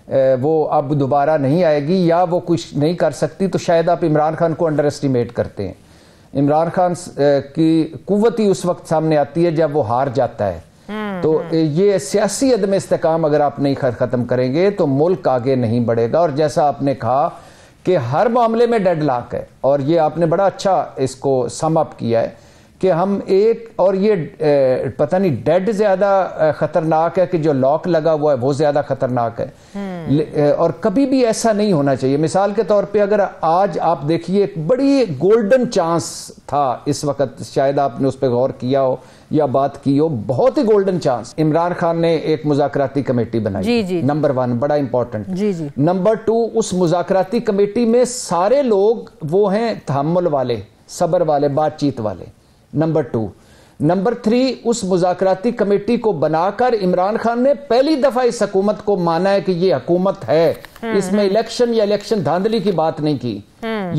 वो अब दोबारा नहीं आएगी या वो कुछ नहीं कर सकती, तो शायद आप इमरान खान को अंडर एस्टिमेट करते हैं। इमरान खान की कुव्वत ही उस वक्त सामने आती है जब वो हार जाता है। तो ये सियासी अदम इस्तेकाम अगर आप नहीं ख़त्म करेंगे तो मुल्क आगे नहीं बढ़ेगा। और जैसा आपने कहा कि हर मामले में डेडलॉक है, और ये आपने बड़ा अच्छा इसको सम अप किया है कि हम एक, और ये पता नहीं डेड ज़्यादा ख़तरनाक है कि जो लॉक लगा हुआ है वो ज़्यादा ख़तरनाक है। और कभी भी ऐसा नहीं होना चाहिए। मिसाल के तौर पे अगर आज आप देखिए, एक बड़ी गोल्डन चांस था इस वक्त, शायद आपने उस पर गौर किया हो या बात की हो, बहुत ही गोल्डन चांस। इमरान खान ने एक मुज़ाकराती कमेटी बनाई, जी जी, नंबर 1 बड़ा इंपॉर्टेंट। जी जी। नंबर 2, उस मुज़ाकराती कमेटी में सारे लोग वो हैं तहम्मुल वाले, सब्र वाले, बातचीत वाले। नंबर 2। नंबर 3, उस मुज़ाकराती कमेटी को बनाकर इमरान खान ने पहली दफा इस हुकूमत को माना है कि ये हुकूमत है, इसमें इलेक्शन या इलेक्शन धांधली की बात नहीं की।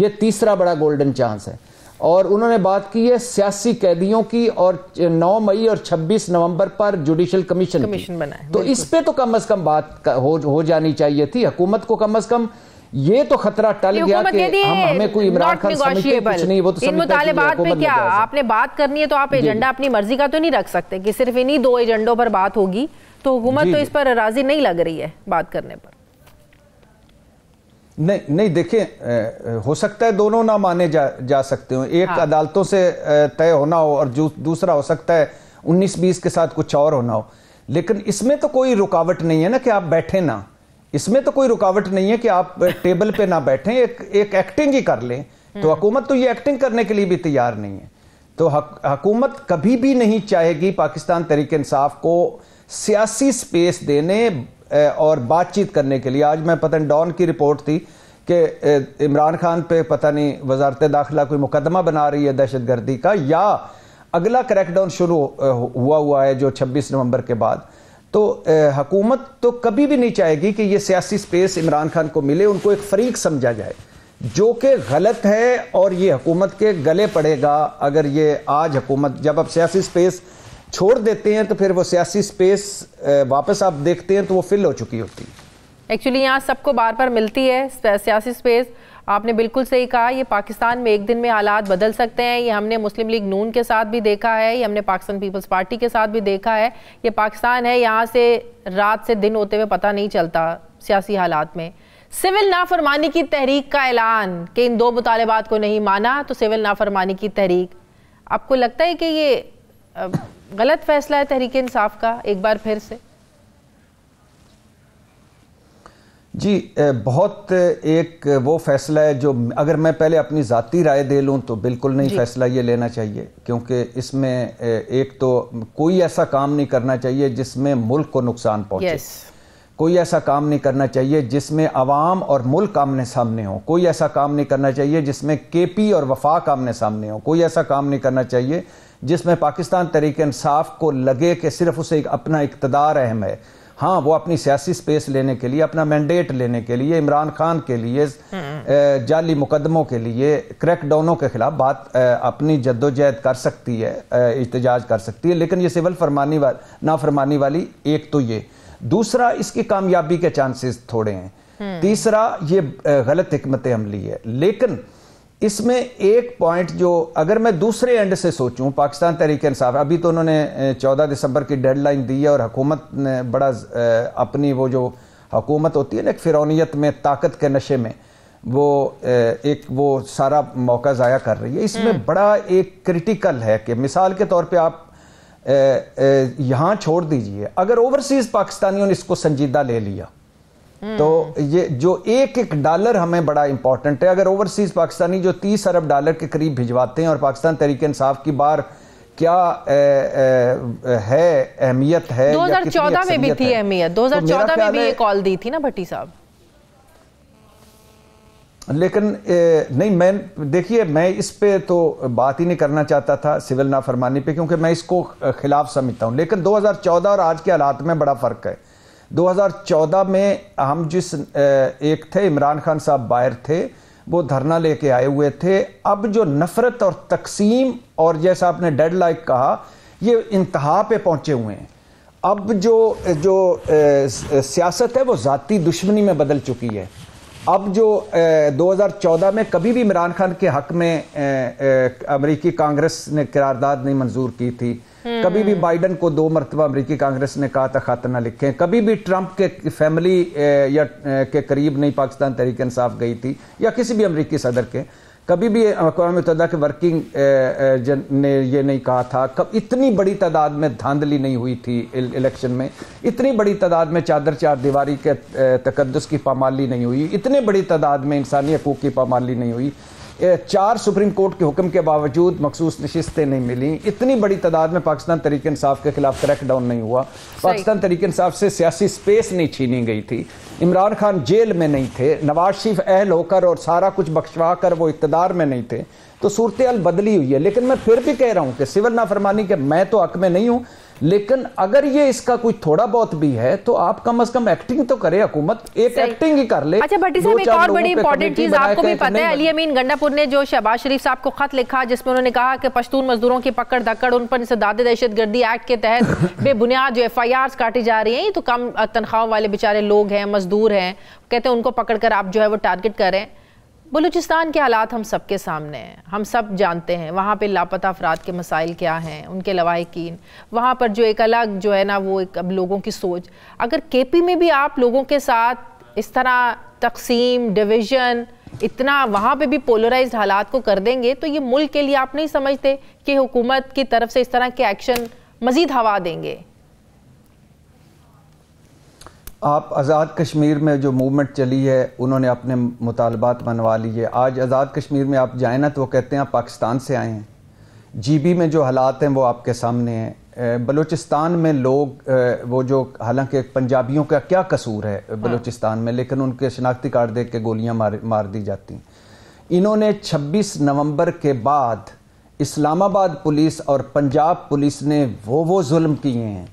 ये तीसरा बड़ा गोल्डन चांस है। और उन्होंने बात की है सियासी कैदियों की, और 9 मई और 26 नवंबर पर जुडिशल कमीशन बनाए। तो इस पे तो कम अज कम बात हो जानी चाहिए थी। हुकूमत को कम अज कम ये तो खतरा टल गया कि हमें कोई इमरान खान समिति कुछ नहीं, वो तो इन मुतालिबात पे क्या आपने बात करनी है तो आप एजेंडा अपनी मर्जी का तो नहीं रख सकते कि सिर्फ इन्हीं 2 एजेंडों पर बात होगी। तो हुकूमत तो इस पर राजी नहीं लग रही है बात करने पर। नहीं देखिए, हो सकता है दोनों ना माने जा सकते हो। एक अदालतों से तय होना हो और दूसरा हो सकता है 19-20 के साथ कुछ और होना हो। लेकिन इसमें तो कोई रुकावट नहीं है ना कि आप बैठे ना, इसमें तो कोई रुकावट नहीं है कि आप टेबल पे ना बैठें, एक एक्टिंग ही कर लें। तो हुकूमत तो ये एक्टिंग करने के लिए भी तैयार नहीं है। तो हुकूमत कभी भी नहीं चाहेगी पाकिस्तान तहरीक इंसाफ को सियासी स्पेस देने और बातचीत करने के लिए। आज मैं पता नहीं डॉन की रिपोर्ट थी कि इमरान खान पे पता नहीं वजारत दाखिला कोई मुकदमा बना रही है दहशतगर्दी का, या अगला क्रैकडाउन शुरू हुआ है जो 26 नवंबर के बाद। तो हुकूमत तो कभी भी नहीं चाहेगी कि ये सियासी स्पेस इमरान खान को मिले, उनको एक फरीक समझा जाए, जो कि गलत है और ये हुकूमत के गले पड़ेगा। अगर ये आज हुकूमत, जब आप सियासी स्पेस छोड़ देते हैं तो फिर वो सियासी स्पेस वापस आप देखते हैं तो वो फिल हो चुकी होती है। एक्चुअली यहाँ सबको बार बार मिलती है सियासी स्पेस। आपने बिल्कुल सही कहा, ये पाकिस्तान में एक दिन में हालात बदल सकते हैं। ये हमने मुस्लिम लीग नून के साथ भी देखा है, ये हमने पाकिस्तान पीपल्स पार्टी के साथ भी देखा है। ये पाकिस्तान है, यहाँ से रात से दिन होते हुए पता नहीं चलता सियासी हालात में। सिविल नाफरमानी की तहरीक का ऐलान कि इन 2 मुतालिबात को नहीं माना तो सिविल नाफरमानी की तहरीक, आपको लगता है कि ये गलत फैसला है तहरीक इंसाफ का एक बार फिर से? जी, बहुत एक वो फैसला है जो अगर मैं पहले अपनी ज़ाती राय दे लूँ तो बिल्कुल नहीं फैसला ये लेना चाहिए, क्योंकि इसमें एक तो कोई ऐसा काम नहीं करना चाहिए जिसमें मुल्क को नुकसान पहुँचे। कोई ऐसा काम नहीं करना चाहिए जिसमें अवाम और मुल्क आमने सामने हो। कोई ऐसा काम नहीं करना चाहिए जिसमें केपी और वफाक आमने सामने हो। कोई ऐसा काम नहीं करना चाहिए जिसमें पाकिस्तान तहरीक इंसाफ को लगे कि सिर्फ उसे अपना इक़्तिदार अहम है। हाँ, वो अपनी सियासी स्पेस लेने के लिए, अपना मैंडेट लेने के लिए, इमरान खान के लिए, जाली मुकदमों के लिए, क्रैकडाउनों के खिलाफ बात अपनी जद्दोजहद कर सकती है, एहतजाज कर सकती है। लेकिन ये सिविल नाफरमानी वाली एक तो ये, दूसरा इसकी कामयाबी के चांसेस थोड़े हैं, तीसरा ये गलत हिकमत अमली है। लेकिन इसमें एक पॉइंट जो अगर मैं दूसरे एंड से सोचूं, पाकिस्तान तहरीक इंसाफ, अभी तो उन्होंने 14 दिसंबर की डेडलाइन दी है और हुकूमत ने बड़ा अपनी वो जो हुकूमत होती है ना एक फिरौनियत में, ताकत के नशे में, वो एक वो सारा मौका ज़ाया कर रही है। इसमें बड़ा एक क्रिटिकल है कि मिसाल के तौर पे आप यहाँ छोड़ दीजिए, अगर ओवरसीज़ पाकिस्तानियों ने इसको संजीदा ले लिया तो ये जो एक डॉलर हमें बड़ा इंपॉर्टेंट है। अगर ओवरसीज पाकिस्तानी जो 30 अरब डॉलर के करीब भिजवाते हैं और पाकिस्तान तहरीक इंसाफ की बार क्या है अहमियत है, 2014 में भी थी अहमियत, 2014 में भी ये कॉल दी थी ना भट्टी साहब। लेकिन नहीं, मैं देखिए मैं इस पे तो बात ही नहीं करना चाहता था सिविल नाफरमानी पे, क्योंकि मैं इसको खिलाफ समझता हूँ। लेकिन 2014 और आज के हालात में बड़ा फ़र्क है। 2014 में हम जिस एक थे इमरान खान साहब बाहर थे, वो धरना लेके आए हुए थे। अब जो नफरत और तकसीम और जैसा आपने डेडलाइन कहा, ये इंतहा पे पहुंचे हुए हैं। अब जो सियासत है वो ज़ाती दुश्मनी में बदल चुकी है। अब जो 2014 में कभी भी इमरान खान के हक में अमेरिकी कांग्रेस ने करारदाद नहीं मंजूर की थी, कभी भी बाइडन को 2 मरतबा अमेरिकी कांग्रेस ने कहा था खत न लिखें, कभी भी ट्रंप के फैमिली या के करीब नहीं पाकिस्तान तहरीक इंसाफ गई थी, या किसी भी अमेरिकी सदर के, कभी भी अक़वाम मुत्तहिदा के वर्किंग ने ये नहीं कहा था। कब इतनी बड़ी तादाद में धांधली नहीं हुई थी इलेक्शन में, इतनी बड़ी तादाद में चादर चार दीवारी के तकद्दुस की पामाली नहीं हुई, इतने बड़ी तादाद में इंसानी हकूक़ की पामाली नहीं हुई, 4 सुप्रीम कोर्ट के हुक्म के बावजूद मखसूस नशिस्तें नहीं मिली, इतनी बड़ी तादाद में पाकिस्तान तहरीक इंसाफ के खिलाफ क्रैकडाउन नहीं हुआ, पाकिस्तान तहरीक इंसाफ से सियासी स्पेस नहीं छीनी गई थी, इमरान खान जेल में नहीं थे, नवाज शरीफ अहल होकर और सारा कुछ बख्शवा कर वो इक़्तिदार में नहीं थे, तो सूरत हाल बदली हुई है। लेकिन मैं फिर भी कह रहा हूं कि सिविल नाफरमानी के मैं तो हक में नहीं हूं, लेकिन अगर ये इसका कोई थोड़ा बहुत भी है तो आप कम से कम एक्टिंग तो करे, हुकूमत एक एक्टिंग ही कर ले। अच्छा भट्टी साहब, एक और बड़ी इंपॉर्टेंट चीज आपको भी पता है, अली अमीन गंडापुर ने जो शहबाज शरीफ साहब को खत लिखा जिसमें उन्होंने कहा कि पश्तून मजदूरों की पकड़ धक्कड़, उन पर इंसदाद दहशतगर्दी एक्ट के तहत बेबुनियाद जो FIRs काटी जा रही हैं, ये तो कम तनख्वाहों वाले बेचारे लोग हैं, मजदूर हैं, कहते हैं उनको पकड़कर आप जो है वो टारगेट कर रहे हैं। बलूचिस्तान के हालात हम सबके सामने हैं, हम सब जानते हैं वहाँ पे लापता अफराद के मसाइल क्या हैं, उनके लवाहिकीन, वहाँ पर जो एक अलग जो है ना वो एक अब लोगों की सोच, अगर KP में भी आप लोगों के साथ इस तरह तकसीम डिवीज़न इतना वहाँ पे भी पोलराइज्ड हालात को कर देंगे तो ये मुल्क के लिए आप नहीं समझते कि हुकूमत की तरफ से इस तरह के एक्शन मज़ीद हवा देंगे? आप आज़ाद कश्मीर में जो मूवमेंट चली है उन्होंने अपने मुतालबात मनवा लिए। आज आज़ाद कश्मीर में आप जाए ना तो वो कहते हैं आप पाकिस्तान से आए हैं। GB में जो हालात हैं वो आपके सामने हैं। बलूचिस्तान में लोग वो जो, हालांकि पंजाबियों का क्या कसूर है बलूचिस्तान में, लेकिन उनके शनाख्ती कार्ड देख के गोलियां मार दी जाती। इन्होंने 26 नवंबर के बाद इस्लामाबाद पुलिस और पंजाब पुलिस ने वो जुल्म किए हैं।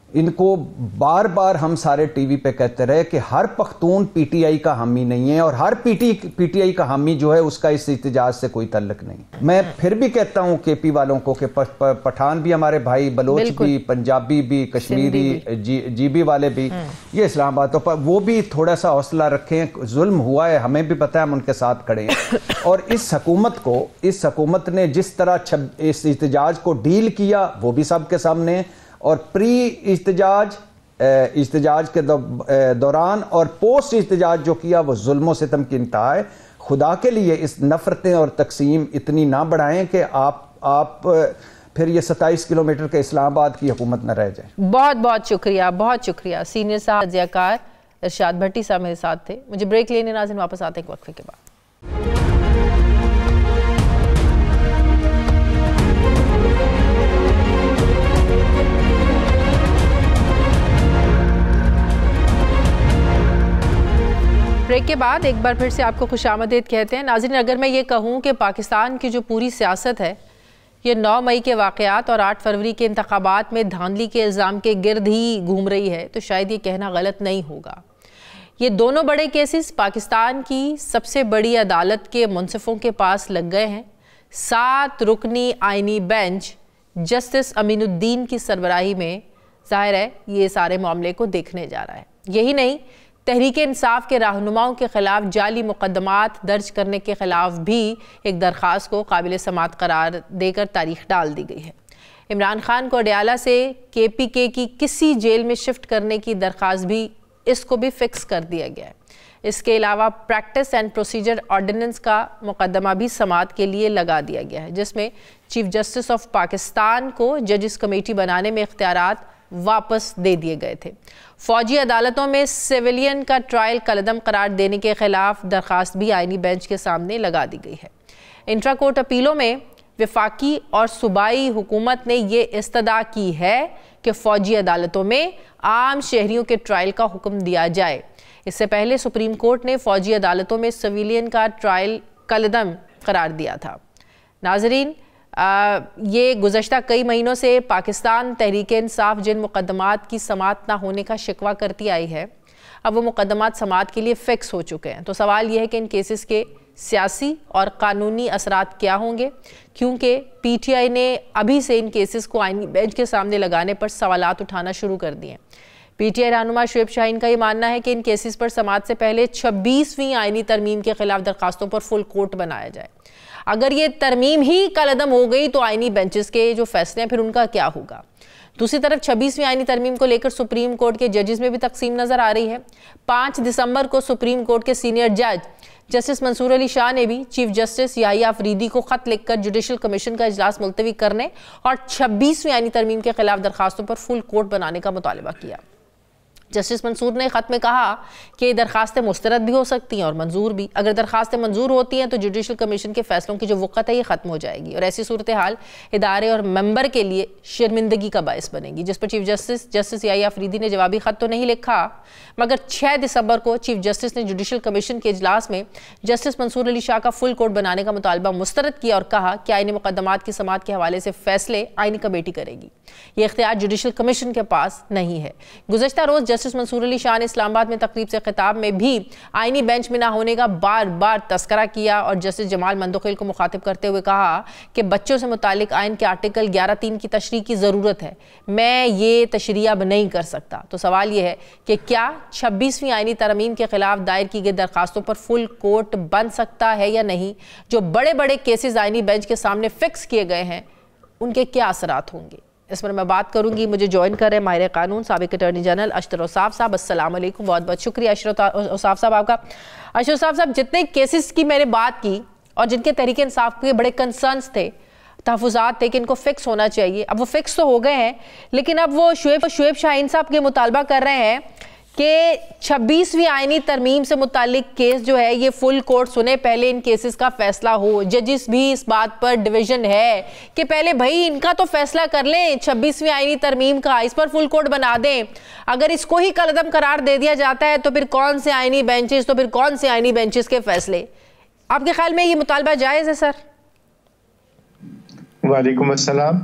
इनको बार बार हम सारे टीवी पे कहते रहे कि हर पख्तून PTI का हामी नहीं है और हर PTI का हामी जो है उसका इस इत्तेजाज से कोई तल्लुक नहीं। मैं फिर भी कहता हूं KP वालों को कि पठान भी हमारे भाई, बलोच भी, पंजाबी भी, कश्मीरी GB वाले भी, ये इस्लामाबाद पर वो भी थोड़ा सा हौसला रखें। जुल्म हुआ है, हमें भी पता है, हम उनके साथ खड़े हैं। और इस हुकूमत ने जिस तरह इस इत्तेजाज को डील किया वो भी सबके सामने है, और प्री इस्तिजाज के दौरान और पोस्ट इस्तिजाज जो किया वो जुल्मों सितम की इंतहा है। खुदा के लिए इस नफरतें और तकसीम इतनी ना बढ़ाएं कि आप फिर ये 27 किलोमीटर के इस्लामाबाद की हुकूमत न रह जाए। बहुत बहुत शुक्रिया, बहुत शुक्रिया सीनियर साहब तजियाकार इरशाद भट्टी साहब मेरे साथ थे। मुझे ब्रेक लेने नाज़रीन वापस आते हैं एक वक्फे के बाद। ब्रेक के बाद एक बार फिर से आपको खुशामदीद कहते हैं। नाज़रीन, अगर मैं ये कहूँ कि पाकिस्तान की जो पूरी सियासत है ये 9 मई के वाक़यात और 8 फरवरी के इंतखाबात में धांधली के इल्ज़ाम के गिर्द ही घूम रही है तो शायद ये कहना गलत नहीं होगा। ये दोनों बड़े केसेस पाकिस्तान की सबसे बड़ी अदालत के मुंसिफों के पास लग गए हैं। 7 रुकनी आइनी बेंच जस्टिस अमीनुद्दीन की सरबराही में ज़ाहिर है ये सारे मामले को देखने जा रहा है। यही नहीं, तहरीक इंसाफ के रहनुमाओं के खिलाफ जाली मुकदमात दर्ज करने के खिलाफ भी एक दरख्वास्त को काबिल समात करार देकर तारीख डाल दी गई है। इमरान खान को अडयाला से KPK की किसी जेल में शिफ्ट करने की दरख्वास्त भी इसको भी फिक्स कर दिया गया है। इसके अलावा प्रैक्टिस एंड प्रोसीजर ऑर्डिनेंस का मुकदमा भी समात के लिए लगा दिया गया है, जिसमें चीफ जस्टिस ऑफ पाकिस्तान को जजिस कमेटी बनाने में इख्तियारात वापस दे दिए गए थे। फौजी अदालतों में सिविलियन का ट्रायल कलदम करार देने के खिलाफ दरख्वास्त भी आईनी बेंच के सामने लगा दी गई है। इंट्रा कोर्ट अपीलों में वफाकी और सूबाई हुकूमत ने ये इस्तदा की है कि फौजी अदालतों में आम शहरियों के ट्रायल का हुक्म दिया जाए। इससे पहले सुप्रीम कोर्ट ने फौजी अदालतों में सिविलियन का ट्रायल कलदम करार दिया था। नाजरीन, ये गुज़श्ता कई महीनों से पाकिस्तान तहरीक इंसाफ जिन मुकदमात की समात ना होने का शिकवा करती आई है, अब वो मुकदमात समात के लिए फिक्स हो चुके हैं। तो सवाल यह है कि इन केसेस के सियासी और कानूनी असरात क्या होंगे, क्योंकि PTI ने अभी से इन केसेस को आईनी बेंच के सामने लगाने पर सवालात उठाना शुरू कर दिए। पीटीआई रहनुमा शुएब शाहीन का ये मानना है कि इन केसेस पर समाअत से पहले 26वीं आईनी तरमीम के खिलाफ दरखास्तों पर फुल कोर्ट बनाया जाए। अगर ये तरमीम ही कलअदम हो गई तो आईनी बेंचेस के जो फैसले हैं फिर उनका क्या होगा। दूसरी तरफ 26वीं आईनी तरमीम को लेकर सुप्रीम कोर्ट के जजेस में भी तकसीम नजर आ रही है। 5 दिसंबर को सुप्रीम कोर्ट के सीनियर जज जस्टिस मंसूर अली शाह ने भी चीफ जस्टिस याहिया अफरीदी को खत लिखकर जुडिशल कमीशन का इजलास मुलतवी करने और 26वीं आईनी तरमीम के खिलाफ दरखास्तों पर फुल कोर्ट बनाने का मुतालबा किया। जस्टिस मंसूर ने खत में कहा कि ये दरखास्तें मुस्तरद भी हो सकती हैं और मंजूर भी। अगर दरखास्तें मंजूर होती हैं तो जुडिशल कमीशन के फैसलों की जो वक़्त है ये ख़त्म हो जाएगी और ऐसी सूरत हाल इदारे और मेंबर के लिए शर्मिंदगी का बायस बनेगी। जिस पर चीफ जस्टिस याहिया अफरीदी ने जवाबी खत तो नहीं लिखा, मगर 6 दिसंबर को चीफ जस्टिस ने जुडिशल कमीशन के इजलास में जस्टिस मंसूर अली शाह का फुल कोर्ट बनाने का मुतालबा मुस्तरद किया और कहा कि आईनी मुकदमात की समाअत के हवाले से फैसले आईनी कमेटी करेगी। ये इख्तियार जुडिशल कमीशन के पास नहीं है। गुज़श्ता रोज जस्टिस मंसूर अली शाह ने इस्लामाबाद में तकरीब से खिताब में भी आईनी बेंच में ना होने का बार बार तस्करा किया और जस्टिस जमाल मंदोखिल को मुखातिब करते हुए कहा कि बच्चों से मुतालिक आइन के आर्टिकल 11(3) की तशरीह की ज़रूरत है, मैं ये तशरीह अब नहीं कर सकता। तो सवाल ये है कि क्या 26वीं आईनी तरमीम के खिलाफ दायर की गई दरखास्तों पर फुल कोर्ट बन सकता है या नहीं। जो बड़े बड़े केसेस आईनी बेंच के सामने फिक्स किए गए हैं उनके क्या असरात होंगे, इस पर मैं बात करूंगी। मुझे ज्वाइन कर रहे हैं माहिर कानून साबिक अटॉर्नी जनरल अशरफ औसाफ साहब। अस्सलाम वालेकुम, बहुत बहुत शुक्रिया अशरफ औसाफ साहब आपका। अशरफ औसाफ साहब, जितने केसेस की मैंने बात की और जिनके तहरीक इंसाफ के बड़े कंसर्न्स थे, तहफ़्फ़ुज़ात थे कि इनको फिक्स होना चाहिए, अब वो फिक्स तो हो गए हैं, लेकिन अब वो शुएब शाहीन साहब के मुतालबा कर रहे हैं कि 26वीं आईनी तरमीम से मुतालिक केस जो है ये फुल कोर्ट सुने, पहले इन केसेस का फैसला हो। जजिस भी इस बात पर डिवीजन है कि पहले भाई इनका तो फैसला कर लें, 26वीं आईनी तरमीम का, इस पर फुल कोर्ट बना दें। अगर इसको ही कलअदम करार दे दिया जाता है तो फिर कौन से आईनी बेंचेस, तो फिर कौन से आईनी बेंचेस के फैसले। आपके ख्याल में ये मुतालबा जायज़ है सर? वालेकुम अस्सलाम।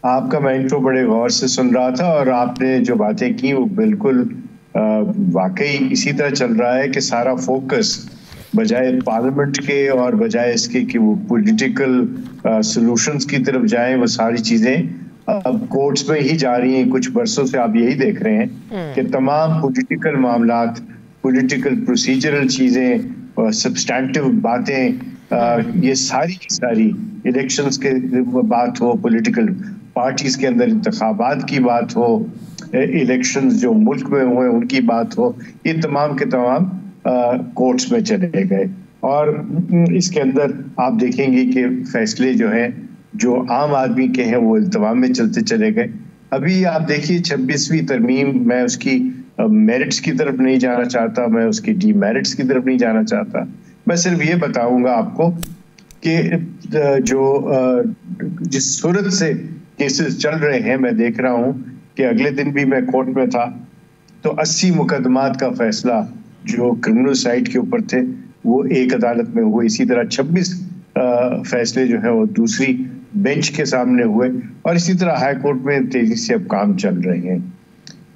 आपका मैं इंट्रो बड़े गौर से सुन रहा था और आपने जो बातें की वो बिल्कुल वाकई इसी तरह चल रहा है कि सारा फोकस बजाय पार्लियामेंट के और बजाय इसके कि वो पॉलिटिकल सॉल्यूशंस की तरफ जाएं, वो सारी चीजें अब कोर्ट्स में ही जा रही हैं। कुछ बरसों से आप यही देख रहे हैं कि तमाम पॉलिटिकल मामलात, पॉलिटिकल प्रोसीजरल चीजें, सब्सटैंटिव बातें, ये सारी की सारी इलेक्शंस के बात हो, पॉलिटिकल पार्टीज के अंदर इंतखाबात की बात हो, इलेक्शंस जो मुल्क में हुए उनकी बात हो, ये तमाम के तमाम कोर्ट्स में चले गए। और इसके अंदर आप देखेंगे कि फैसले जो हैं जो आम आदमी के हैं वो इल्तवा में चलते चले गए। अभी आप देखिए 26वीं तरमीम, मैं उसकी मेरिट्स की तरफ नहीं जाना चाहता, मैं उसकी डीमेरिट्स की तरफ नहीं जाना चाहता। मैं सिर्फ ये बताऊंगा आपको कि जो जिस सूरत से केसेस चल रहे हैं, मैं देख रहा हूं कि अगले दिन भी मैं कोर्ट में था तो 80 मुकदमात का फैसला जो क्रिमिनल साइड के ऊपर थे वो एक अदालत में हुए। इसी तरह 26 फैसले जो है वो दूसरी बेंच के सामने हुए और इसी तरह हाई कोर्ट में तेजी से अब काम चल रहे हैं।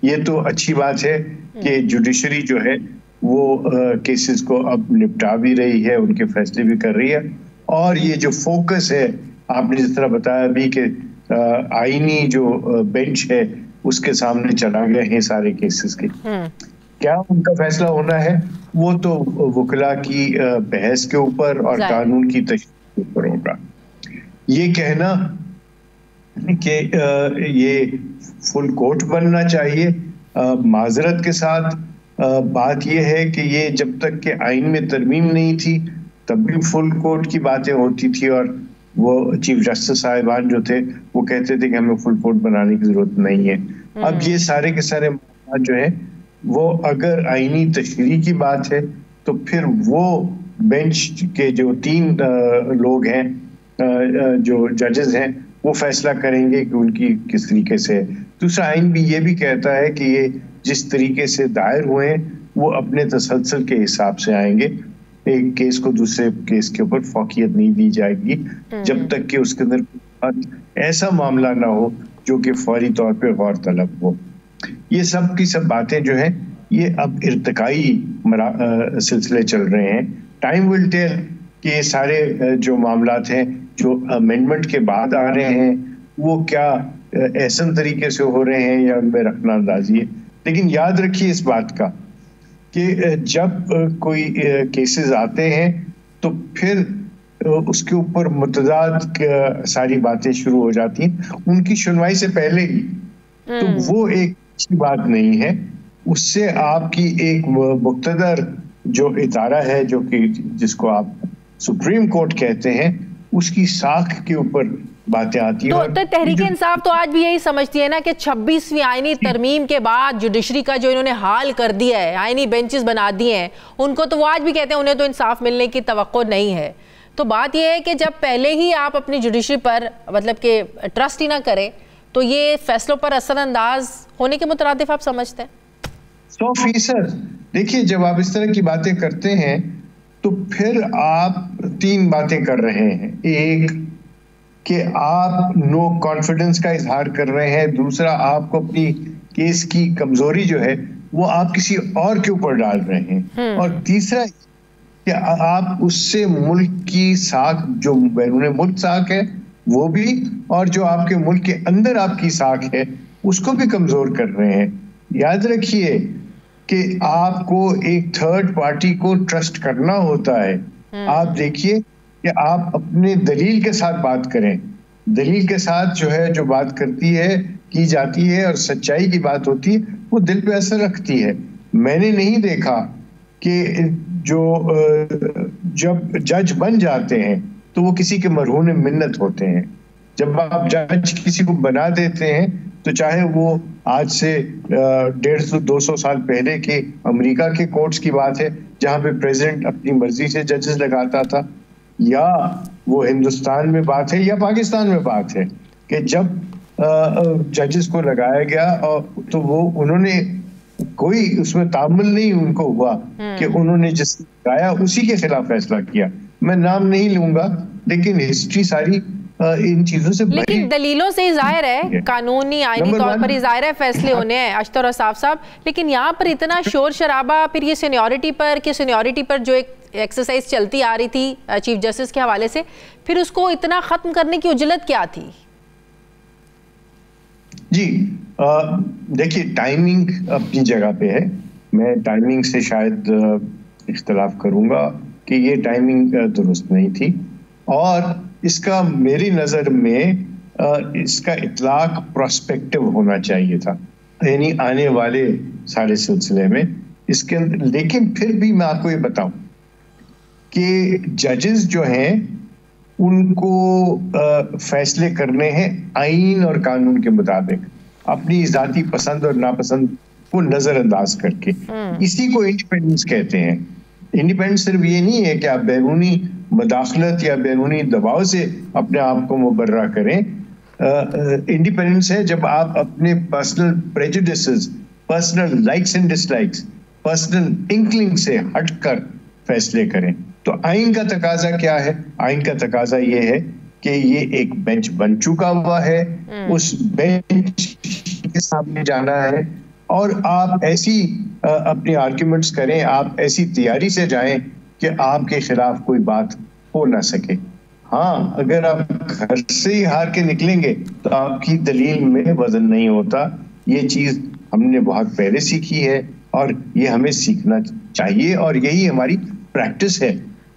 ये तो अच्छी बात है कि जुडिशरी जो है वो केसेस को अब निपटा भी रही है, उनके फैसले भी कर रही है। और ये जो फोकस है, आपने जिस तरह बताया भी कि आईनी जो बेंच है उसके सामने चला गए हैं सारे केसेस के, क्या उनका फैसला होना है वो तो वकला की बहस के ऊपर और कानून की तशरीह के ऊपर होगा। ये कहना कि ये फुल कोर्ट बनना चाहिए, माजरत के साथ बात यह है कि ये जब तक के आइन में तरमीम नहीं थी तब भी फुल कोर्ट की बातें होती थी और वो चीफ जस्टिस साहिबान जो थे वो कहते थे कि हमें फुल कोर्ट बनाने की जरूरत नहीं है। अब ये सारे के सारे जो है वो अगर आईनी तशरीह की बात है तो फिर वो बेंच के जो 3 लोग हैं, जो जजेस हैं, वो फैसला करेंगे कि उनकी किस तरीके से। दूसरा आइन भी ये भी कहता है कि ये जिस तरीके से दायर हुए हैं वो अपने तसलसल के हिसाब से आएंगे, एक केस को दूसरे केस के ऊपर फौकियत नहीं दी जाएगी जब तक कि उसके अंदर ऐसा मामला ना हो जो कि फौरी तौर पे गौर तलब हो। ये सब की सब बातें जो हैं ये अब इर्तिकाई सिलसिले चल रहे हैं। टाइम विल टेल कि ये सारे जो मामलात हैं जो अमेंडमेंट के बाद आ रहे हैं वो क्या एहसन तरीके से हो रहे हैं या उनमें रखना अंदाजी है। लेकिन याद रखिए इस बात का कि जब कोई केसेस आते हैं तो फिर उसके ऊपर मुतदाद सारी बातें शुरू हो जाती हैं उनकी सुनवाई से पहले ही। तो वो एक अच्छी बात नहीं है। उससे आपकी एक मुक्तदर जो इदारा है, जो कि जिसको आप सुप्रीम कोर्ट कहते हैं, उसकी साख के ऊपर बातें आती हैं। तो तहरीक इंसाफ तो आज भी यही समझती है ना कि 26वीं आईनी तरमीम के बाद जुडिशरी का जो इन्होंने हाल कर दिया है, आईनी बेंचेस बना दिए हैं, उनको तो वो आज भी कहते हैं उन्हें तो इंसाफ मिलने की तवक्को नहीं है। तो बात यह है कि जब पहले ही आप अपनी जुडिशरी पर मतलब कि ट्रस्ट ही ना करें तो ये फैसलों पर असरअंदाज होने के मुतरादिफ आप समझते हैं? 100%। देखिए, जब आप इस तरह की बातें करते हैं तो फिर आप 3 बातें कर रहे हैं। एक कि आप नो कॉन्फिडेंस का इजहार कर रहे हैं। दूसरा, आपको अपनी केस की कमजोरी जो है वो आप किसी और के ऊपर डाल रहे हैं। और तीसरा कि आप उससे मुल्क की साख, जो बैरून मुल्क साख है वो भी, और जो आपके मुल्क के अंदर आपकी साख है उसको भी कमजोर कर रहे हैं। याद रखिए कि आपको एक थर्ड पार्टी को ट्रस्ट करना होता है। आप देखिए कि आप अपने दलील के साथ बात करें। दलील के साथ जो है, जो बात करती है, की जाती है और सच्चाई की बात होती है, वो दिल पे असर रखती है। मैंने नहीं देखा कि जो जब जज बन जाते हैं तो वो किसी के मरहून मिन्नत होते हैं। जब आप जज किसी को बना देते हैं तो चाहे वो आज से 150-200 साल पहले के अमेरिका के कोर्ट्स की बात है जहां पे प्रेसिडेंट अपनी मर्जी से जजेस लगाता था, या वो हिंदुस्तान में बात है या पाकिस्तान में बात है कि जब जजेस को लगाया गया और तो वो उन्होंने कोई उसमें तामुल नहीं उनको हुआ कि उन्होंने जिस लगाया उसी के खिलाफ फैसला किया। मैं नाम नहीं लूंगा, लेकिन हिस्ट्री सारी इन चीजों से, लेकिन दलीलों से जाहिर है, कानूनी आईनी तौर पर जाहिर है फैसले होने हैं अशतर और साफ साफ। लेकिन यहाँ पर इतना शोर शराबा फिर ये सीनियरिटी पर जो एक एक्सरसाइज चलती आ रही थी चीफ जस्टिस के हवाले से, फिर उसको इतना खत्म करने की उजलत क्या थी? जी देखिए, टाइमिंग अपनी जगह पे है। मैं टाइमिंग से शायद इख्तलाफ करूंगा कि ये टाइमिंग दुरुस्त नहीं थी, और इसका मेरी नज़र में इसका इतलाक प्रोस्पेक्टिव होना चाहिए था, यानी आने वाले सारे सिलसिले में इसके अंदर। लेकिन फिर भी मैं आपको ये बताऊं कि जजेस जो हैं उनको फैसले करने हैं आईन और कानून के मुताबिक, अपनी ज़ाती पसंद और नापसंद को नजरअंदाज करके। इसी को इंडिपेंडेंस कहते हैं। इंडिपेंडेंस सिर्फ ये नहीं है कि आप बैरूनी मदाखलत या बैरूनी दबाव से अपने आप को मुबर्रा करें। इंडिपेंडेंस है जब आप अपने personal prejudices, personal likes and dislikes, personal inkling से हटकर फैसले करें। तो आइन का तकाजा क्या है? आइन का तकाजा ये है कि ये एक बेंच बन चुका हुआ है, उस बेंच के सामने जाना है और आप ऐसी अपनी आर्ग्यूमेंट्स करें, आप ऐसी तैयारी से जाएं कि आपके खिलाफ कोई बात हो ना सके। हाँ, अगर आप घर से ही हार के निकलेंगे तो आपकी दलील में वजन नहीं होता। ये चीज हमने बहुत पहले सीखी है और ये हमें सीखना चाहिए, और यही हमारी प्रैक्टिस है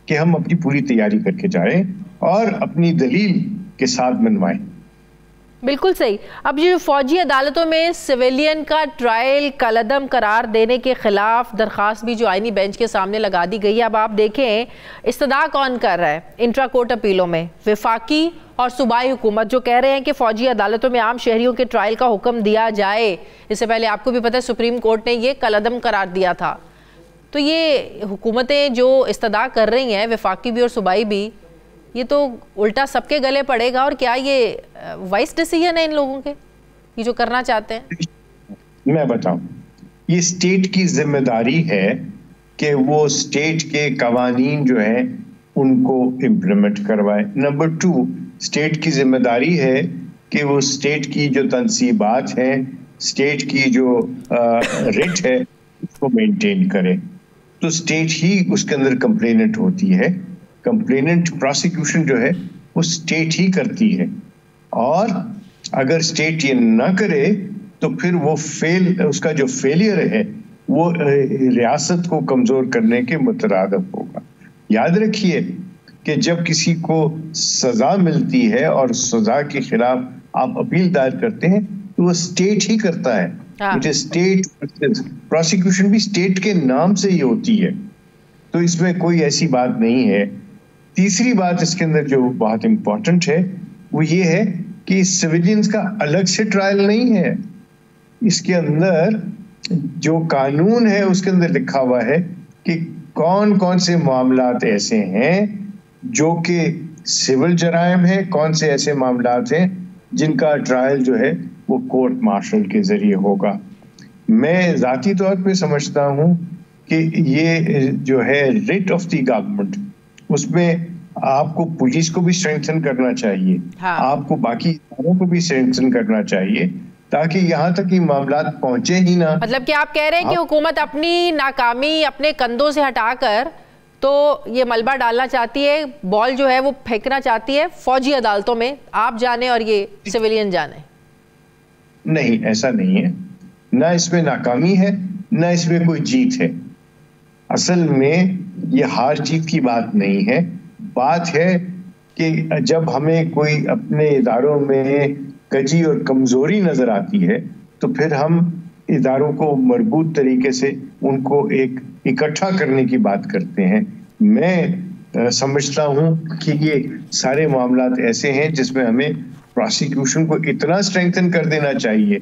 कि हम अपनी पूरी तैयारी करके जाएं और अपनी दलील के साथ मनवाएं। बिल्कुल सही। अब जो फौजी अदालतों में सिविलियन का ट्रायल कलअदम करार देने के खिलाफ दरख्वास्त भी जो आईनी बेंच के सामने लगा दी गई है। अब आप देखें इस्तदा कौन कर रहा है इंट्रा कोर्ट अपीलों में, वफाकी और सूबाई हुकूमत, जो कह रहे हैं कि फौजी अदालतों में आम शहरियों के ट्रायल का हुक्म दिया जाए। इससे पहले आपको भी पता है सुप्रीम कोर्ट ने ये कलअदम करार दिया था। तो ये हुकूमतें जो इस्तदा कर रही हैं, वफाकी भी और सूबाई भी, ये तो उल्टा सबके गले पड़ेगा। और क्या ये वाइस डिसीजन है इन लोगों के, ये जो करना चाहते हैं? मैं बताऊं, ये स्टेट की जिम्मेदारी है कि वो स्टेट के कवानीन जो हैं उनको इम्प्लीमेंट करवाए। नंबर 2, स्टेट की जिम्मेदारी है कि वो स्टेट की जो तनसीबात हैं, स्टेट की जो रिट है, उसको मेंटेन करे। तो स्टेट ही उसके अंदर कंप्लेनेंट होती है। कंप्लेनेंट प्रोसिक्यूशन जो है वो स्टेट ही करती है, और अगर स्टेट ये ना करे तो फिर वो उसका जो फेलियर है वो रियासत को कमजोर करने के मुतरादिफ होगा। याद रखिए कि जब किसी को सजा मिलती है और सजा के खिलाफ आप अपील दायर करते हैं तो वो स्टेट ही करता है। इट इज स्टेट, प्रोसिक्यूशन भी स्टेट के नाम से ही होती है, तो इसमें कोई ऐसी बात नहीं है। तीसरी बात इसके अंदर जो बहुत इंपॉर्टेंट है वो ये है कि सिविलियंस का अलग से ट्रायल नहीं है। इसके अंदर जो कानून है उसके अंदर लिखा हुआ है कि कौन कौन से मामलात ऐसे हैं जो कि सिविल जराइम है, कौन से ऐसे मामलात हैं जिनका ट्रायल जो है वो कोर्ट मार्शल के जरिए होगा। मैं जाती तौर पे समझता हूँ कि ये जो है रिट ऑफ द गवर्नमेंट, उसमें आपको पुलिस को भी स्ट्रेंथन करना चाहिए, आपको बाकी इदारों को भी स्ट्रेंथन करना चाहिए ताकि यहाँ तक ये मामलात पहुंचे ही ना। मतलब कि आप कह रहे हैं कि हुकूमत अपनी नाकामी अपने कंधों से हटाकर तो ये मलबा डालना चाहती है, बॉल जो है वो फेंकना चाहती है फौजी अदालतों में, आप जाने और ये सिविलियन जाने। नहीं, ऐसा नहीं है, ना इसमें नाकामी है ना इसमें कोई जीत है। असल में ये हार जीत की बात नहीं है, बात है कि जब हमें कोई अपने इदारों में कजी और कमजोरी नजर आती है तो फिर हम इदारों को मजबूत तरीके से उनको एक इकट्ठा करने की बात करते हैं। मैं समझता हूं कि ये सारे मामलात ऐसे हैं जिसमें हमें प्रोसिक्यूशन को इतना स्ट्रेंथन कर देना चाहिए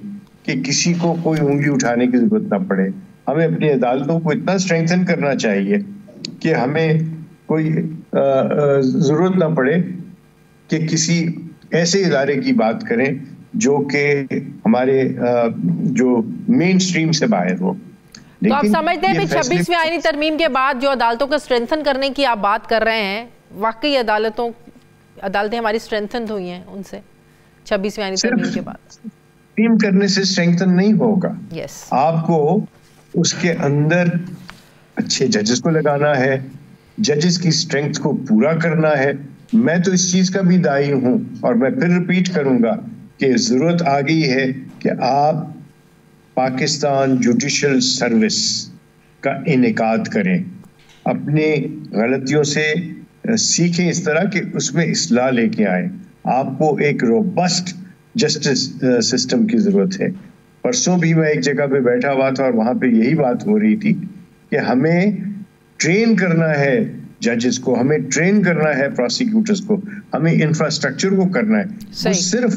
कि किसी को कोई उंगली उठाने की जरूरत ना पड़े। हमें अपनी अदालतों को इतना स्ट्रेंथन करना चाहिए कि हमें कोई जरूरत ना पड़े कि किसी ऐसे इदारे की बात करें जो कि हमारे जो मेन स्ट्रीम से बाहर हो। तो आप समझते हैं 26वीं आईनी तरमीम के बाद जो अदालतों को स्ट्रेंथन करने की आप बात कर रहे हैं, वाकई अदालतें हमारी स्ट्रेंथन हुई हैं उनसे 26वीं आईनी तरमीम के बाद? स्ट्रेंथन करने से स्ट्रेंथन नहीं होगा। आपको उसके अंदर अच्छे जजेस को लगाना है, जजेस की स्ट्रेंथ को पूरा करना है। मैं तो इस चीज का भी दाई हूं और मैं फिर रिपीट करूंगा कि जरूरत आ गई है कि आप पाकिस्तान जुडिशल सर्विस का इनेकाद करें, अपने गलतियों से सीखें इस तरह कि उसमें इस्लाह लेके आए। आपको एक रोबस्ट जस्टिस सिस्टम की जरूरत है। परसों भी मैं एक जगह पे बैठा हुआ था और वहां पे यही बात हो रही थी कि हमें ट्रेन करना है जजेस को, हमें ट्रेन करना है प्रोसिक्यूटर्स को, हमें इंफ्रास्ट्रक्चर को करना है। वो सिर्फ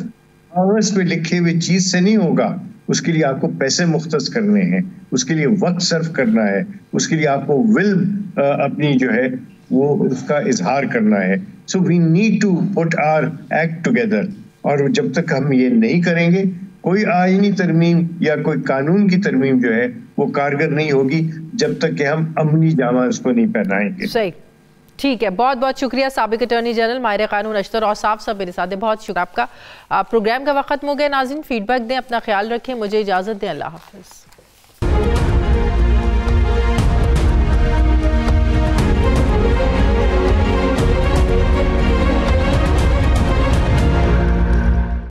कागज पे लिखे हुए चीज से नहीं होगा, उसके लिए आपको पैसे मुख्तस करने हैं, उसके लिए वक्त सर्व करना है, उसके लिए आपको विल अपनी जो है वो उसका इजहार करना है। So we need to put our act together. और जब तक हम ये नहीं करेंगे कोई आईनी तरमीम या कोई कानून की तरमीम जो है वो कारगर नहीं होगी जब तक कि हम अमनी जामा उसको नहीं पहनाएंगे। सही, ठीक है, बहुत बहुत शुक्रिया साबिक अटॉर्नी जनरल माहिर कानून अशतर और साफ साहब मेरे साथ है। बहुत शुक्रिया आपका। प्रोग्राम का वक्त खत्म हो गया नाज़रीन, फीडबैक दें, अपना ख्याल रखें, मुझे इजाज़त दें, अल्लाह हाफ़िज़।